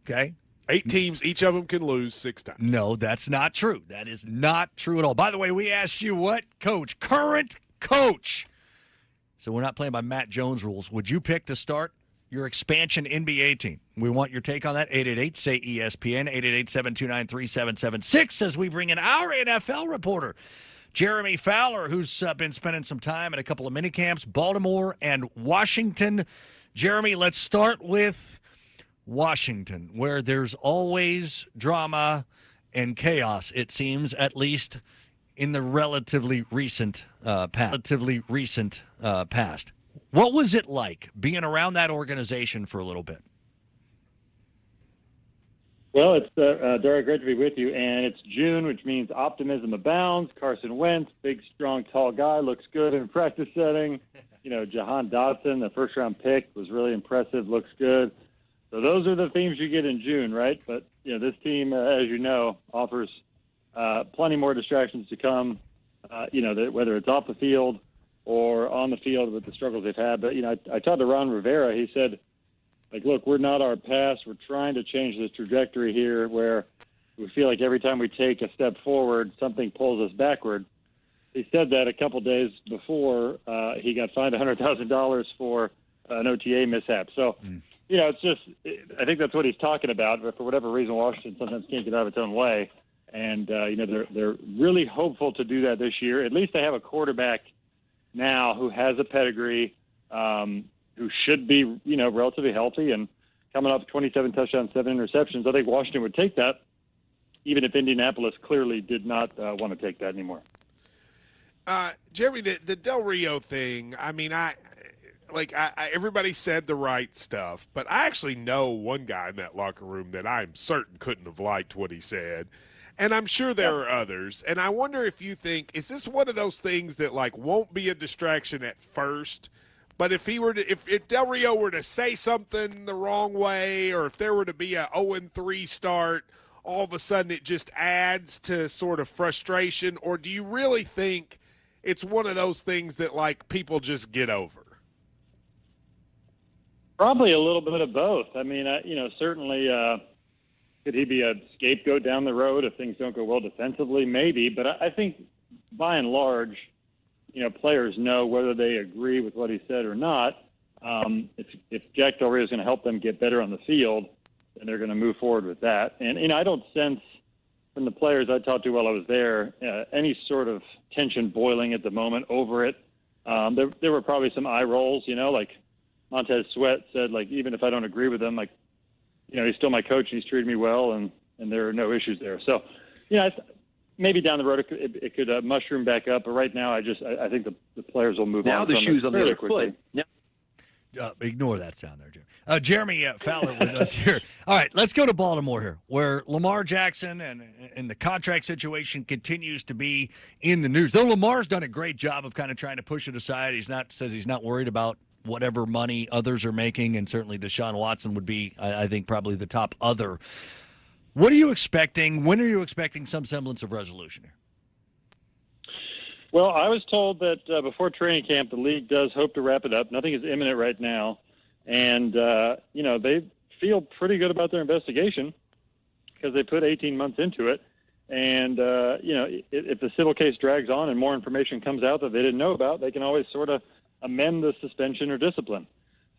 Okay? 8 teams, each of them can lose 6 times. No, that's not true. That is not true at all. By the way, we asked you what coach, current coach. So we're not playing by Matt Jones rules. Would you pick to start your expansion NBA team? We want your take on that. 888-SAY-ESPN, 888-729-3776 as we bring in our NFL reporter, Jeremy Fowler, who's been spending some time at a couple of mini camps, Baltimore and Washington. Jeremy, let's start with Washington, where there's always drama and chaos, it seems, at least in the relatively recent past. What was it like being around that organization for a little bit? Well, it's Derek, great to be with you. And it's June, which means optimism abounds. Carson Wentz, big, strong, tall guy, looks good in a practice setting. You know, Jahan Dotson, the first-round pick, was really impressive, looks good. So those are the themes you get in June, right? But, you know, this team, as you know, offers plenty more distractions to come, whether it's off the field or on the field with the struggles they've had. But, you know, I talked to Ron Rivera. He said, like, look, we're not our past. We're trying to change the trajectory here where we feel like every time we take a step forward, something pulls us backward. He said that a couple days before he got fined $100,000 for an OTA mishap. So, you know, it's just I think that's what he's talking about. But for whatever reason, Washington sometimes can't get out of its own way. And, they're really hopeful to do that this year. At least they have a quarterback now who has a pedigree, who should be, relatively healthy and coming off 27 touchdowns, 7 interceptions. I think Washington would take that, even if Indianapolis clearly did not want to take that anymore. Jeremy, the Del Rio thing, I mean, everybody said the right stuff, but I actually know one guy in that locker room that I'm certain couldn't have liked what he said. And I'm sure there are others. And I wonder if you think, is this one of those things that, won't be a distraction at first, but if Del Rio were to say something the wrong way, or if there were to be a 0-3 start, all of a sudden it just adds to sort of frustration? Or do you really think it's one of those things that, people just get over? Probably a little bit of both. I mean, certainly could he be a scapegoat down the road if things don't go well defensively? Maybe. But I think by and large, players know whether they agree with what he said or not. If Jack Del Rio is going to help them get better on the field, then they're going to move forward with that. And I don't sense from the players I talked to while I was there any sort of tension boiling at the moment over it. There were probably some eye rolls, like Montez Sweat said, even if I don't agree with him, he's still my coach and he's treated me well, and there are no issues there. So, maybe down the road it could mushroom back up, but right now I think the players will move now on. Now the shoe's on the other quickly. foot. Yeah. Ignore that sound there, Jeremy. Jeremy Fowler with us here. All right, let's go to Baltimore here, where Lamar Jackson and the contract situation continues to be in the news. Though Lamar's done a great job of kind of trying to push it aside. Says he's not worried about whatever money others are making, and certainly Deshaun Watson would be, I think, probably the top other. What are you expecting? When are you expecting some semblance of resolution here? Well, I was told that before training camp, the league does hope to wrap it up. Nothing is imminent right now. And, they feel pretty good about their investigation because they put 18 months into it. And, if the civil case drags on and more information comes out that they didn't know about, they can always sort of amend the suspension or discipline.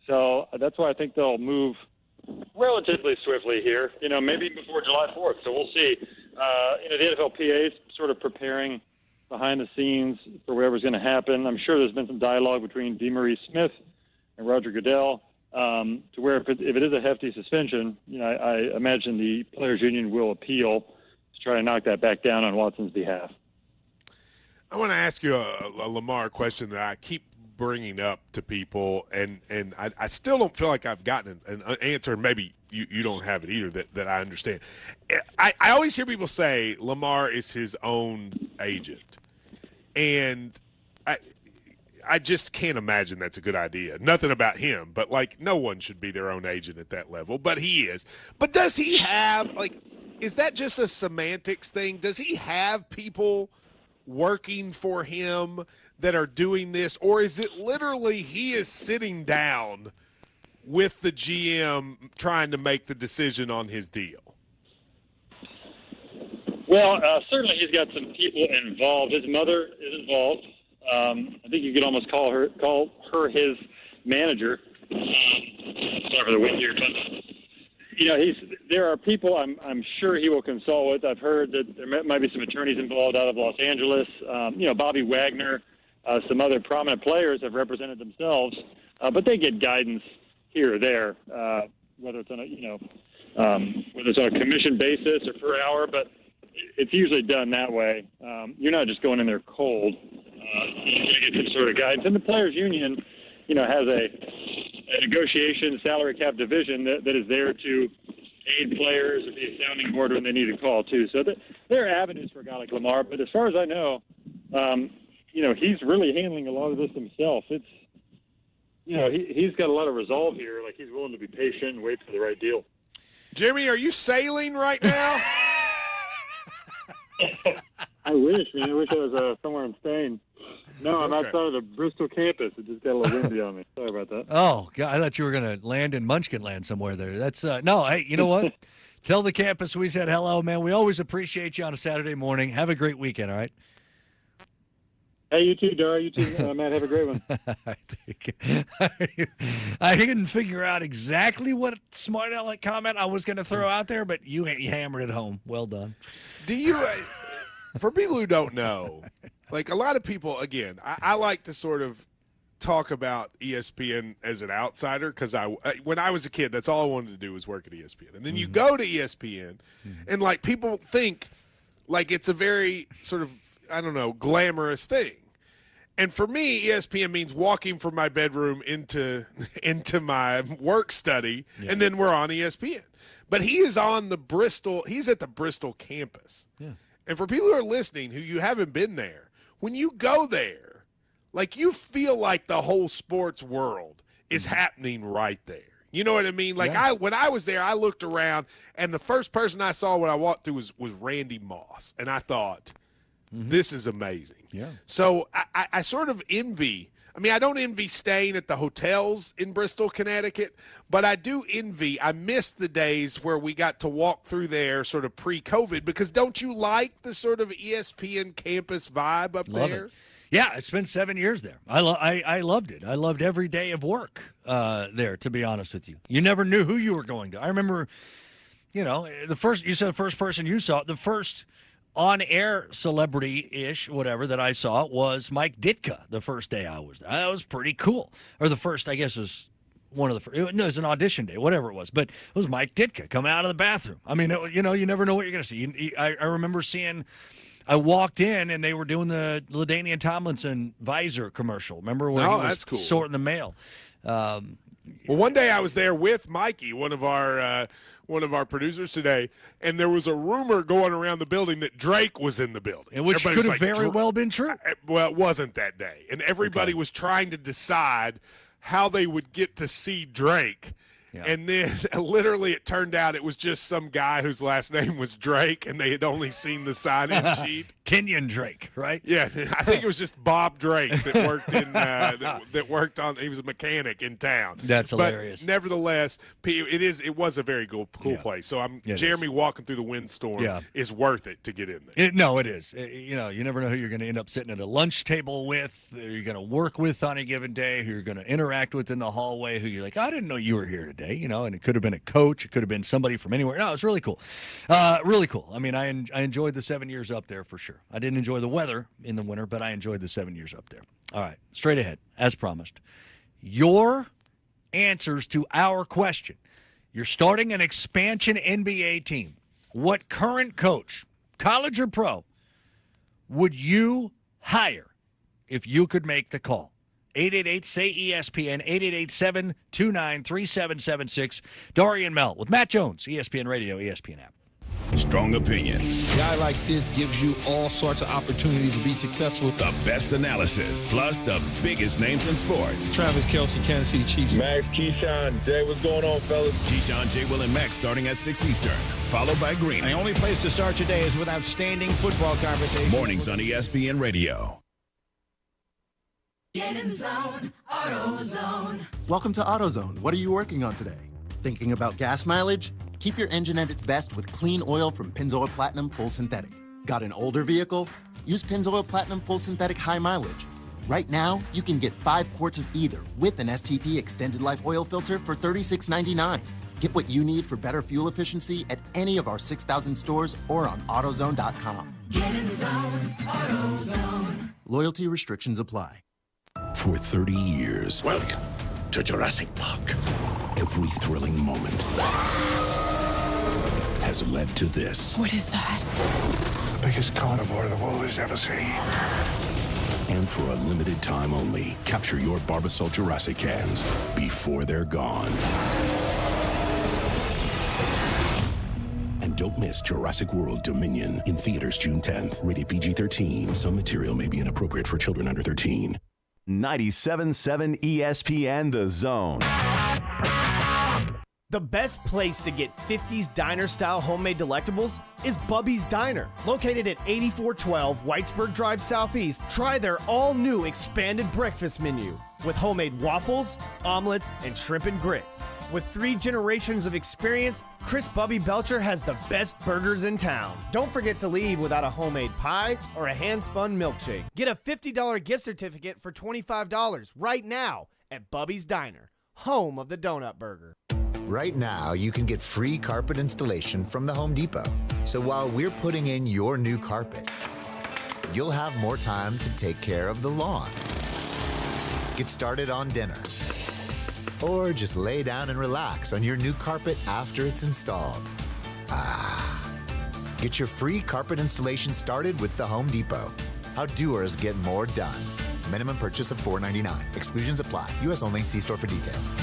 So that's why I think they'll move relatively swiftly here, maybe before July 4th. So we'll see. The NFLPA is sort of preparing behind the scenes for whatever's going to happen. I'm sure there's been some dialogue between DeMaurice Smith and Roger Goodell to where if it is a hefty suspension, I imagine the Players Union will appeal to try to knock that back down on Watson's behalf. I want to ask you a Lamar question that I keep bringing up to people, and I still don't feel like I've gotten an answer, and maybe you don't have it either that I understand. I always hear people say Lamar is his own agent, and I just can't imagine that's a good idea. Nothing about him, but no one should be their own agent at that level, but he is. But does he have, is that just a semantics thing? Does he have people working for him that are doing this, or is it literally he is sitting down with the GM trying to make the decision on his deal? Well, certainly he's got some people involved. His mother is involved. I think you could almost call her his manager. Sorry for the wind here, but there are people I'm sure he will consult with. I've heard that there might be some attorneys involved out of Los Angeles. Bobby Wagner, some other prominent players have represented themselves, but they get guidance here or there, whether it's on a commission basis or per hour. But it's usually done that way. You're not just going in there cold. You're going to get some sort of guidance. And the Players Union, has a negotiation salary cap division that is there to aid players or be a sounding board when they need a call too. So there are avenues for a guy like Lamar. But as far as I know, he's really handling a lot of this himself. It's he's got a lot of resolve here. Like, he's willing to be patient and wait for the right deal. Jeremy, are you sailing right now? I wish, man. I wish I was somewhere in Spain. No, I'm outside of the Bristol campus. It just got a little windy on me. Sorry about that. Oh, God, I thought you were going to land in Munchkin Land somewhere there. That's no, hey, you know what? Tell the campus we said hello, man. We always appreciate you on a Saturday morning. Have a great weekend, all right? Hey, you too, Dara. You too, Matt. Have a great one. I didn't figure out exactly what smart aleck comment I was going to throw out there, but you hammered it home. Well done. Do you, for people who don't know, like a lot of people, again, I like to sort of talk about ESPN as an outsider because when I was a kid, that's all I wanted to do was work at ESPN. And then you go to ESPN, and like people think like it's a very sort of, I don't know, glamorous thing. And for me, ESPN means walking from my bedroom into my work study, and then we're on ESPN. But he's at the Bristol campus. Yeah. And for people who are listening who you haven't been there, when you go there, like you feel like the whole sports world is happening right there. You know what I mean? Like when I was there, I looked around, and the first person I saw when I walked through was Randy Moss, and I thought, this is amazing. Yeah. So I sort of envy. I mean, I don't envy staying at the hotels in Bristol, Connecticut, but I do envy. I miss the days where we got to walk through there sort of pre-COVID, because don't you like the sort of ESPN campus vibe up there? It. Yeah, I spent 7 years there. I loved it. I loved every day of work there, to be honest with you. You never knew who you were going to. I remember, you said the first person you saw, the first on-air celebrity-ish, whatever, that I saw was Mike Ditka the first day I was there. That was pretty cool. Or the first, I guess, was one of the first. No, it was an audition day, whatever it was. But it was Mike Ditka coming out of the bathroom. I mean, you never know what you're going to see. I remember seeing, I walked in, and they were doing the LaDainian Tomlinson visor commercial. Remember when he was that's cool. sorting the mail? Well, one day I was there with Mikey, one of our producers today, and there was a rumor going around the building that Drake was in the building. Which could have very well been true. Well, it wasn't that day. And everybody was trying to decide how they would get to see Drake. Yeah. And then literally it turned out it was just some guy whose last name was Drake, and they had only seen the sign-in sheet. Kenyon Drake, right? Yeah, I think it was just Bob Drake that worked in that worked on. He was a mechanic in town. That's hilarious. But nevertheless, it was a very cool place. So Jeremy walking through the windstorm is worth it to get in there. It is. You never know who you're going to end up sitting at a lunch table with, who you're going to work with on a given day, who you're going to interact with in the hallway, who you're like, I didn't know you were here today. And it could have been a coach, it could have been somebody from anywhere. No, it was really cool. Really cool. I mean, I enjoyed the 7 years up there for sure. I didn't enjoy the weather in the winter, but I enjoyed the 7 years up there. All right, straight ahead, as promised. Your answers to our question. You're starting an expansion NBA team. What current coach, college or pro, would you hire if you could make the call? 888-SAY-ESPN, 888-729-3776. Darian Mel with Matt Jones, ESPN Radio, ESPN app. Strong opinions. A guy like this gives you all sorts of opportunities to be successful. The best analysis, plus the biggest names in sports. Travis Kelce, Kansas City Chiefs. Max, Keyshawn, Jay, what's going on, fellas? Keyshawn, J. Will, and Max starting at 6 Eastern, followed by Green. The only place to start your day is with outstanding football conversation. Mornings on ESPN Radio. Get in the zone, AutoZone. Welcome to AutoZone. What are you working on today? Thinking about gas mileage? Keep your engine at its best with clean oil from Pennzoil Platinum Full Synthetic. Got an older vehicle? Use Pennzoil Platinum Full Synthetic High Mileage. Right now, you can get 5 quarts of either with an STP Extended Life Oil Filter for $36.99. Get what you need for better fuel efficiency at any of our 6,000 stores or on AutoZone.com. Get in the zone, AutoZone. Loyalty restrictions apply. For 30 years. Welcome to Jurassic Park. Every thrilling moment has led to this. What is that? The biggest carnivore the world has ever seen. And for a limited time only, capture your Barbasol Jurassic cans before they're gone. And don't miss Jurassic World Dominion in theaters June 10th. Rated PG-13. Some material may be inappropriate for children under 13. 97.7 ESPN The Zone. The best place to get 50s diner-style homemade delectables is Bubby's Diner. Located at 8412 Whitesburg Drive Southeast, try their all-new expanded breakfast menu with homemade waffles, omelets, and shrimp and grits. With 3 generations of experience, Chris Bubby Belcher has the best burgers in town. Don't forget to leave without a homemade pie or a hand-spun milkshake. Get a $50 gift certificate for $25 right now at Bubby's Diner, home of the donut burger. Right now, you can get free carpet installation from the Home Depot. So while we're putting in your new carpet, you'll have more time to take care of the lawn. Get started on dinner. Or just lay down and relax on your new carpet after it's installed. Get your free carpet installation started with the Home Depot. How doers get more done. Minimum purchase of $4.99. Exclusions apply. U.S. only. See store for details.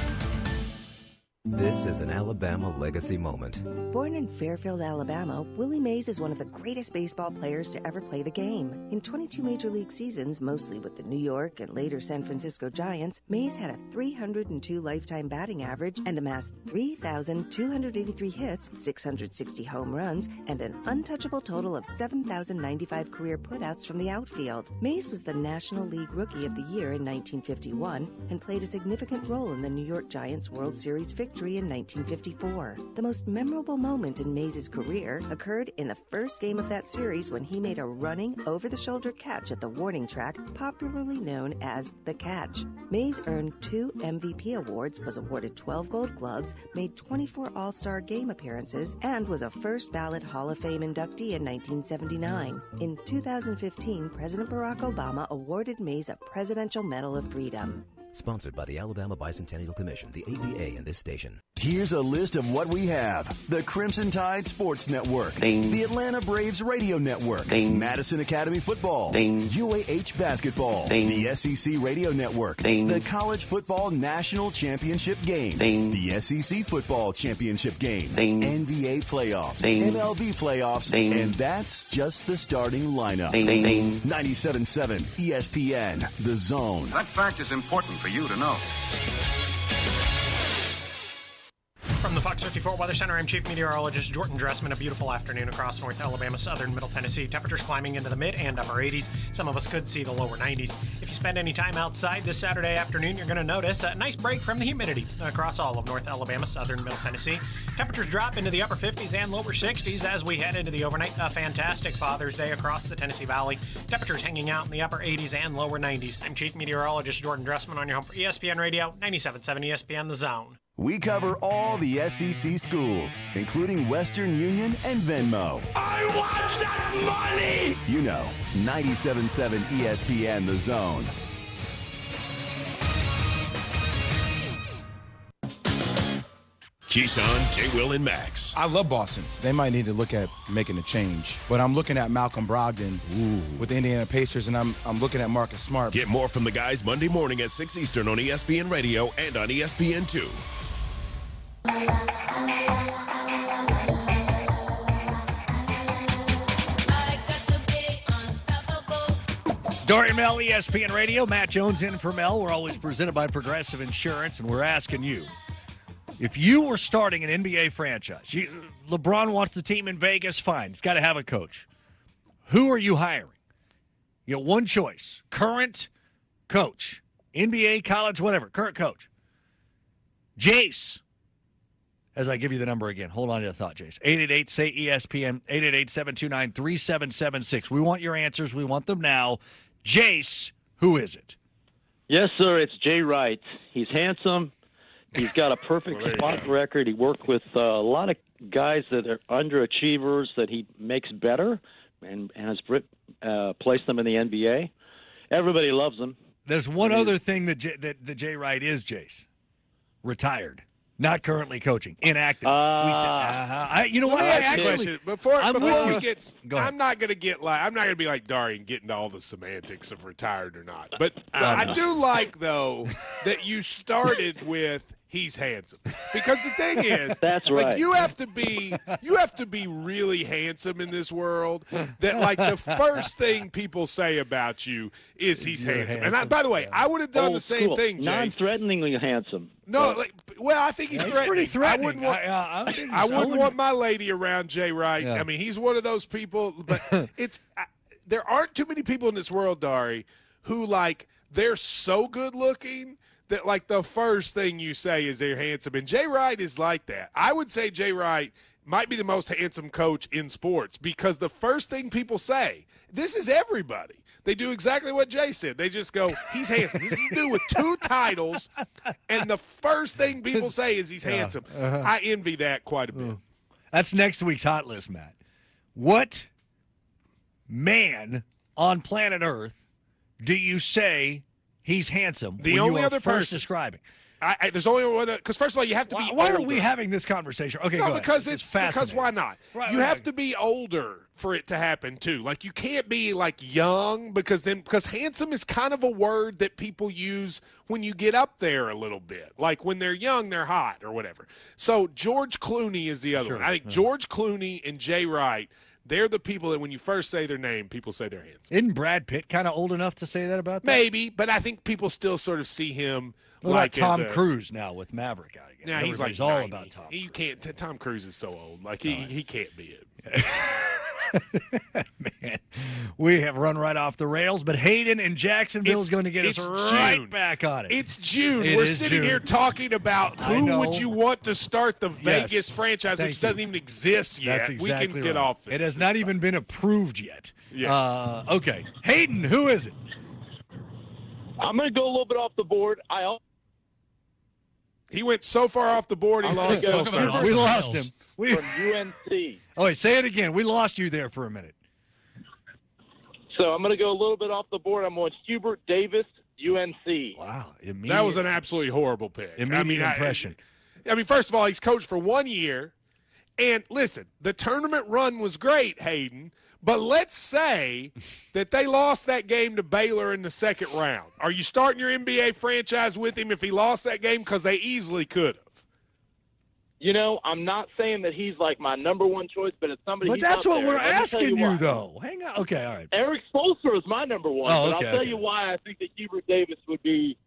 This is an Alabama legacy moment. Born in Fairfield, Alabama, Willie Mays is one of the greatest baseball players to ever play the game. In 22 Major League seasons, mostly with the New York and later San Francisco Giants, Mays had a 302 lifetime batting average and amassed 3,283 hits, 660 home runs, and an untouchable total of 7,095 career putouts from the outfield. Mays was the National League Rookie of the Year in 1951 and played a significant role in the New York Giants World Series victory in 1954. The most memorable moment in Mays' career occurred in the first game of that series when he made a running, over-the-shoulder catch at the warning track, popularly known as the Catch. Mays earned 2 MVP awards, was awarded 12 Gold Gloves, made 24 All-Star Game appearances, and was a first-ballot Hall of Fame inductee in 1979. In 2015, President Barack Obama awarded Mays a Presidential Medal of Freedom. Sponsored by the Alabama Bicentennial Commission, the ABA, and this station. Here's a list of what we have. The Crimson Tide Sports Network. Ding. The Atlanta Braves Radio Network. Ding. Madison Academy Football. Ding. UAH Basketball. Ding. The SEC Radio Network. Ding. The College Football National Championship Game. Ding. The SEC Football Championship Game. Ding. NBA Playoffs. Ding. MLB Playoffs. Ding. And that's just the starting lineup. Ding. Ding. 97.7 ESPN, The Zone. That fact is important for you to know. From the Fox 54 Weather Center, I'm Chief Meteorologist Jordan Dressman. A beautiful afternoon across North Alabama, southern Middle Tennessee. Temperatures climbing into the mid and upper 80s. Some of us could see the lower 90s. If you spend any time outside this Saturday afternoon, you're going to notice a nice break from the humidity across all of North Alabama, southern Middle Tennessee. Temperatures drop into the upper 50s and lower 60s as we head into the overnight. A fantastic Father's Day across the Tennessee Valley. Temperatures hanging out in the upper 80s and lower 90s. I'm Chief Meteorologist Jordan Dressman on your home for ESPN Radio, 97.7 ESPN The Zone. We cover all the SEC schools, including Western Union and Venmo. I want that money! You know, 97.7 ESPN The Zone. Keyshawn, J. Will, and Max. I love Boston. They might need to look at making a change. But I'm looking at Malcolm Brogdon with the Indiana Pacers, and I'm looking at Marcus Smart. Get more from the guys Monday morning at 6 Eastern on ESPN Radio and on ESPN2. Dorian Mel, ESPN Radio. Matt Jones in for Mel. We're always presented by Progressive Insurance, and we're asking you, if you were starting an NBA franchise, LeBron wants the team in Vegas, fine. He's got to have a coach. Who are you hiring? You got one choice. Current coach. NBA, college, whatever. Current coach. Jace. As I give you the number again. Hold on to the thought, Jace. 888-SAY-ESPN, 888-729-3776. We want your answers. We want them now. Jace, who is it? Yes, sir. It's Jay Wright. He's handsome. He's got a perfect spot record. He worked with a lot of guys that are underachievers that he makes better and has placed them in the NBA. Everybody loves him. There's one other thing that Jay Wright is, Jace. Retired. Not currently coaching. Inactive. You know Let what? me ask you a question. Before we get, Go ahead. I'm not going to be like Dari and get into all the semantics of retired or not. But I do like, though, that you started with he's handsome. Because the thing is, That's right. like, you have to be really handsome in this world that, like, the first thing people say about you is he's handsome. And by the way, I would have done the same thing, Jace. Non-threateningly handsome. No, I think he's threatening. Pretty threatening. I wouldn't want my lady around Jay Wright. Yeah. I mean, he's one of those people, but there aren't too many people in this world, Dari, who, like, they're so good looking that, like, the first thing you say is they're handsome. And Jay Wright is like that. I would say Jay Wright might be the most handsome coach in sports because the first thing people say, this is everybody. They do exactly what Jay said. They just go, he's handsome. This is new with 2 titles, and the first thing people say is he's handsome. I envy that quite a bit. That's next week's hot list, Matt. What man on planet Earth do you say he's handsome? The only other first person describing. There's only one because first of all, you have to be. Why older. are we having this conversation? Okay, no, go because ahead. it's because why not? Right, you have to be older for it to happen too. Like you can't be like young because handsome is kind of a word that people use when you get up there a little bit. Like when they're young, they're hot or whatever. So George Clooney is the other one. I think George Clooney and Jay Wright. They're the people that when you first say their name, people say they're handsome. Isn't Brad Pitt kind of old enough to say that about that? Maybe, but I think people still sort of see him like Tom Cruise now with Maverick out again. Yeah, he's like all 90. about Tom. You can't. Tom Cruise is so old. Like he can't be it. Man, we have run right off the rails, but Hayden in Jacksonville is going to get us right back on it. It's June. It We're is sitting June. here talking about who would you want to start the Vegas franchise, which doesn't even exist yet. That's exactly we can get off this. It has not even been approved yet. Yes. Okay. Hayden, who is it? I'm going to go a little bit off the board. He went so far off the board, he lost cell service. We lost him. From UNC. Oh, wait, say it again. We lost you there for a minute. So I'm going to go a little bit off the board. I'm going Hubert Davis, UNC. Wow. That was an absolutely horrible pick. Immediate impression. I mean, first of all, he's coached for 1 year. And listen, the tournament run was great, Hayden. But let's say that they lost that game to Baylor in the second round. Are you starting your NBA franchise with him if he lost that game? Because they easily could have. You know, I'm not saying that he's like my number one choice, but it's somebody. But he's that's up what there. we're Let me tell asking you, why. though. Hang on. Okay, all right. Eric Spoelstra is my number one, Oh, but okay, I'll tell you why I think that Hubert Davis would be